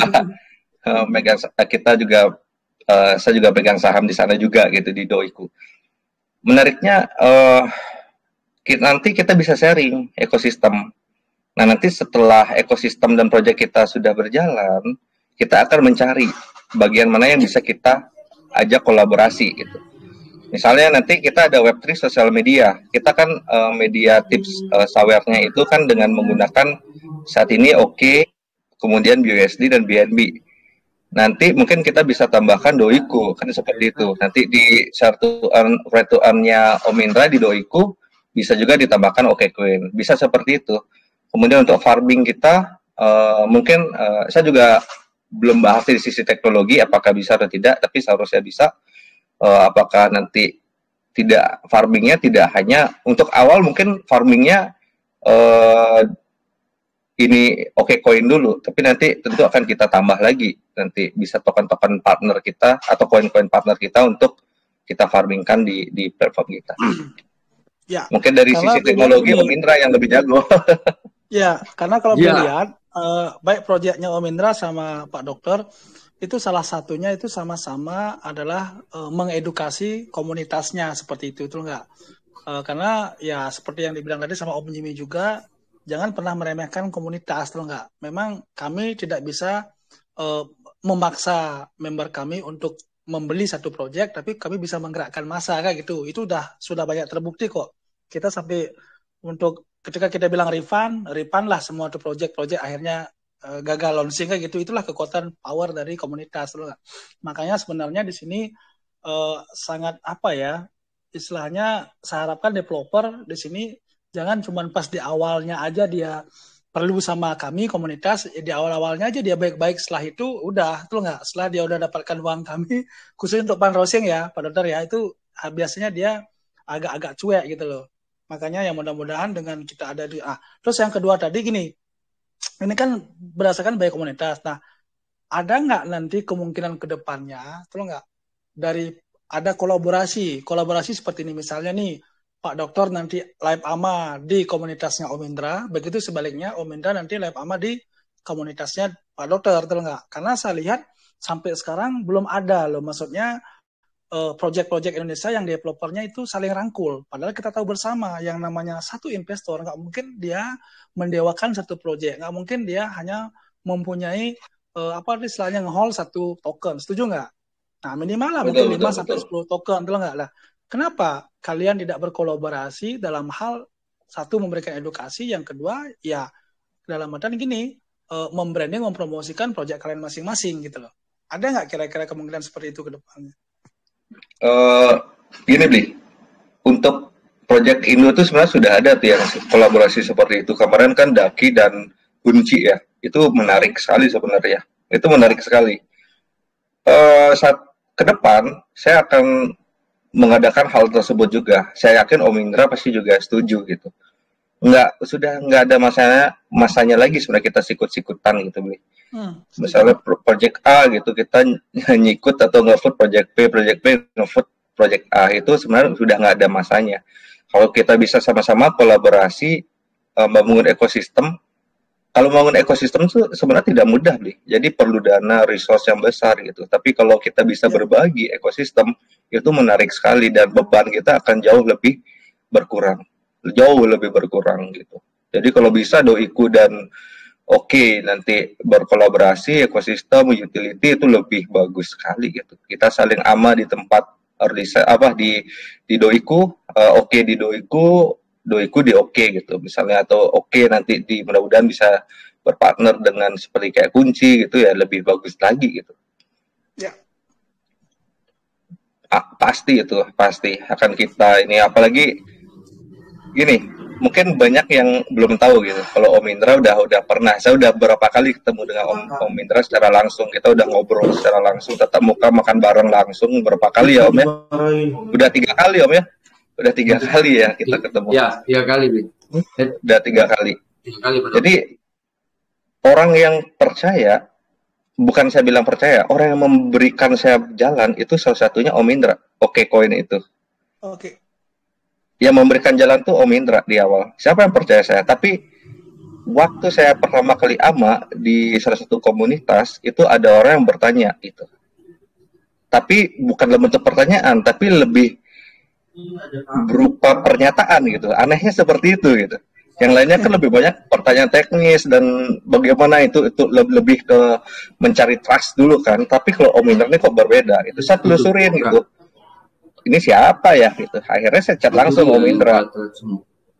saya juga pegang saham di sana juga gitu di Doiku. Menariknya nanti kita bisa sharing ekosistem. Nah, nanti setelah ekosistem dan proyek kita sudah berjalan, kita akan mencari bagian mana yang bisa kita ajak kolaborasi gitu. Misalnya nanti kita ada Web3 sosial media. Kita kan media tips sawernya itu kan dengan menggunakan saat ini kemudian BUSD dan BNB. Nanti mungkin kita bisa tambahkan Doiku, kan seperti itu. Nanti di share to earn, right to earn-nya Om Indra di Doiku, bisa juga ditambahkan OkeCoin. Bisa seperti itu. Kemudian untuk farming kita, mungkin saya juga belum bahas di sisi teknologi, apakah bisa atau tidak, tapi seharusnya bisa. Apakah nanti farmingnya tidak hanya, untuk awal mungkin farmingnya ini OkeCoin dulu, tapi nanti tentu akan kita tambah lagi, nanti bisa token-token partner kita atau koin-koin partner kita untuk kita farmingkan di platform kita. Ya, mungkin dari sisi teknologi Om Indra yang lebih jago. Ya, karena kalau dilihat baik proyeknya Om Indra sama Pak Dokter itu salah satunya itu sama-sama adalah mengedukasi komunitasnya seperti itu enggak? Karena ya seperti yang dibilang tadi sama Om Jimmy juga, jangan pernah meremehkan komunitas, tuh enggak. Memang kami tidak bisa memaksa member kami untuk membeli satu proyek, tapi kami bisa menggerakkan massa kayak gitu. Itu sudah banyak terbukti kok. Kita sampai untuk ketika kita bilang refund lah semua tuh proyek akhirnya gagal launching kayak gitu. Itulah kekuatan power dari komunitas loh. Makanya sebenarnya di sini sangat apa ya, istilahnya saya harapkan developer di sini jangan cuma pas di awalnya aja dia perlu sama kami komunitas, di awal-awalnya aja dia baik-baik, setelah itu udah tuh nggak, setelah dia udah dapatkan uang kami khusus untuk fundraising ya Pak Dokter ya, itu biasanya dia agak-agak cuek gitu loh. Makanya ya mudah-mudahan dengan kita ada di terus yang kedua tadi gini, ini kan berdasarkan by komunitas. Nah, ada nggak nanti kemungkinan ke depannya tuh nggak dari ada kolaborasi seperti ini, misalnya nih Pak Dokter nanti live AMA di komunitasnya Om Indra, begitu sebaliknya Om Indra nanti live AMA di komunitasnya Pak Dokter, betul nggak? Karena saya lihat sampai sekarang belum ada loh, maksudnya project-project Indonesia yang developernya itu saling rangkul. Padahal kita tahu bersama yang namanya satu investor nggak mungkin dia mendewakan satu project, nggak mungkin dia hanya mempunyai istilahnya nge-hold satu token, setuju nggak? Nah minimal lah mungkin 5-10 token, betul nggak lah? Kenapa kalian tidak berkolaborasi dalam hal satu memberikan edukasi, yang kedua ya dalam artian gini membranding, mempromosikan proyek kalian masing-masing gitu loh. Ada nggak kira-kira kemungkinan seperti itu ke depannya? Gini Bli, untuk proyek Indo itu sebenarnya sudah ada tuh yang kolaborasi seperti itu. Kemarin kan Daki dan Kunci ya, itu menarik sekali sebenarnya. Itu menarik sekali. Saat ke depan saya akan mengadakan hal tersebut juga. Saya yakin Om Indra pasti juga setuju gitu. Sudah nggak ada masanya lagi sebenarnya kita sikut-sikutan gitu Bli. Misalnya project A gitu kita nyikut atau nge-vote project B nge-vote project A, itu sebenarnya sudah nggak ada masanya. Kalau kita bisa sama-sama kolaborasi membangun ekosistem. Kalau membangun ekosistem itu sebenarnya tidak mudah Bli. Jadi perlu dana, resource yang besar gitu. Tapi kalau kita bisa berbagi ekosistem, itu menarik sekali dan beban kita akan jauh lebih berkurang gitu. Jadi kalau bisa Doiku dan Oke nanti berkolaborasi ekosistem utility itu lebih bagus sekali gitu. Kita saling ama di tempat di Doiku, Oke di Doiku di Oke gitu misalnya, atau Oke nanti mudah-mudahan bisa berpartner dengan seperti kayak Kunci gitu ya, lebih bagus lagi gitu. Ya. Pasti akan kita ini, apalagi gini, mungkin banyak yang belum tahu gitu. Kalau Om Indra udah pernah, saya udah berapa kali ketemu dengan Om Indra secara langsung, kita udah ngobrol secara langsung, tatap muka, makan bareng langsung berapa kali ya Om ya? Udah 3 kali Om ya? Udah 3 kali ya kita ketemu. Ya, 3 kali. Udah 3 kali. Jadi orang yang percaya, bukan saya bilang percaya, orang yang memberikan saya jalan itu salah satunya Om Indra. Oke Coin itu. Oke. Yang memberikan jalan tuh Om Indra di awal. Siapa yang percaya saya? Tapi waktu saya pertama kali ama di salah satu komunitas itu ada orang yang bertanya itu. Tapi bukan dalam bentuk pertanyaan, tapi lebih berupa pernyataan gitu. Anehnya seperti itu gitu. Yang lainnya kan lebih banyak pertanyaan teknis dan bagaimana itu lebih ke mencari trust dulu kan. Tapi kalau Om Indra ini kok berbeda. Itu saya telusurin gitu. Ini siapa ya gitu. Akhirnya saya chat langsung Om Indra.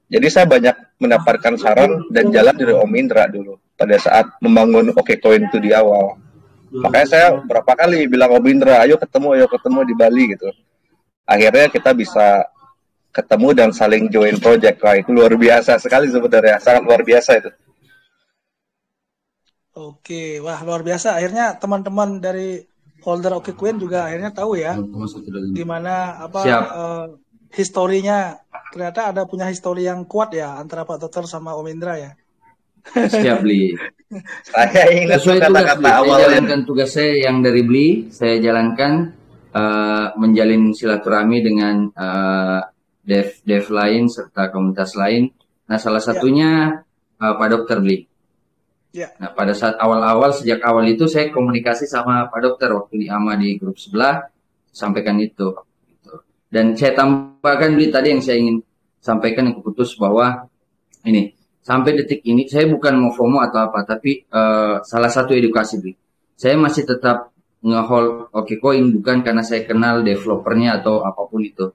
Jadi saya banyak mendapatkan saran dan jalan dari Om Indra dulu pada saat membangun Oke Coin itu di awal. Makanya saya berapa kali bilang Om Indra, ayo ketemu di Bali gitu. Akhirnya kita bisa ketemu dan saling join project. Wah, itu luar biasa sekali sebenarnya, sangat luar biasa itu. Oke, wah luar biasa. Akhirnya teman-teman dari holder Oke Coin juga akhirnya tahu ya gimana historinya. Ternyata ada punya histori yang kuat ya antara Pak Dokter sama Om Indra ya. Siap Bli. Saya ingat kata-kata awal. Saya jalankan tugas saya yang dari Bli, saya jalankan menjalin silaturahmi dengan dev lain serta komunitas lain. Nah, salah satunya Pak Dokter Bli. Nah, pada saat awal-awal, sejak awal itu saya komunikasi sama Pak Dokter waktu di AMA di grup sebelah, sampaikan itu. Dan saya tambahkan Bli tadi yang saya ingin sampaikan yang keputus bahwa ini sampai detik ini saya bukan mau FOMO atau apa, tapi salah satu edukasi Bli. saya masih tetap nge-hold OKCoin bukan karena saya kenal developernya atau apapun itu.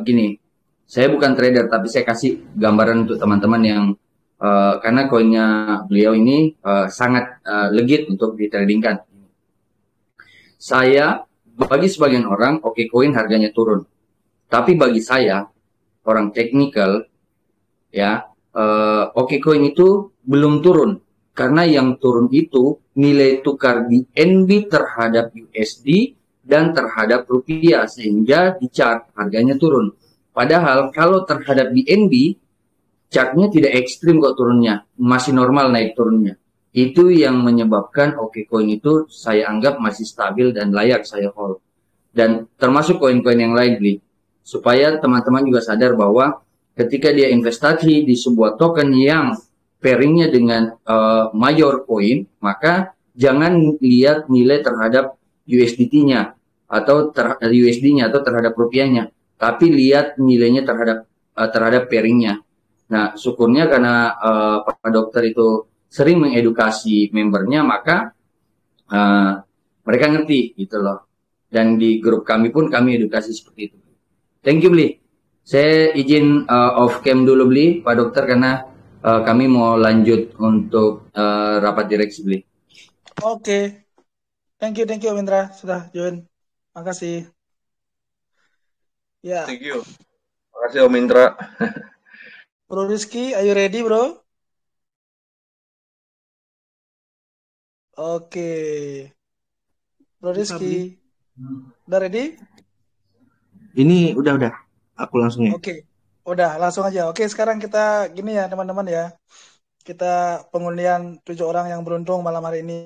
Gini, saya bukan trader tapi saya kasih gambaran untuk teman-teman yang karena koinnya beliau ini sangat legit untuk ditradingkan. Bagi sebagian orang OKCoin harganya turun, tapi bagi saya orang teknikal ya OKCoin itu belum turun. Karena yang turun itu nilai tukar BNB terhadap USD dan terhadap rupiah. Sehingga di chart harganya turun. Padahal kalau terhadap BNB, chartnya tidak ekstrim kok turunnya. Masih normal naik turunnya. Itu yang menyebabkan OKCoin itu saya anggap masih stabil dan layak saya hold. Dan termasuk koin-koin yang lain, Bli. Supaya teman-teman juga sadar bahwa ketika dia investasi di sebuah token yang pairingnya dengan mayor coin, maka jangan lihat nilai terhadap USDT-nya atau USD-nya atau terhadap rupiahnya, tapi lihat nilainya terhadap pairingnya. Nah, syukurnya karena Pak Dokter itu sering mengedukasi membernya, maka mereka ngerti gitu loh. Dan di grup kami pun kami edukasi seperti itu. Thank you, Bli. Saya izin off cam dulu, Bli, Pak Dokter, karena kami mau lanjut untuk rapat direksi, Bli. Oke. Thank you Om Indra sudah join. Makasih. Ya. Thank you. Makasih Om Indra. Bro Rizky, are you ready, bro? Oke. Bro Rizky. Udah ready? Ini udah. Aku langsung ya. Oke. Udah, langsung aja. Oke, sekarang kita gini ya teman-teman ya. Kita pengundian 7 orang yang beruntung malam hari ini.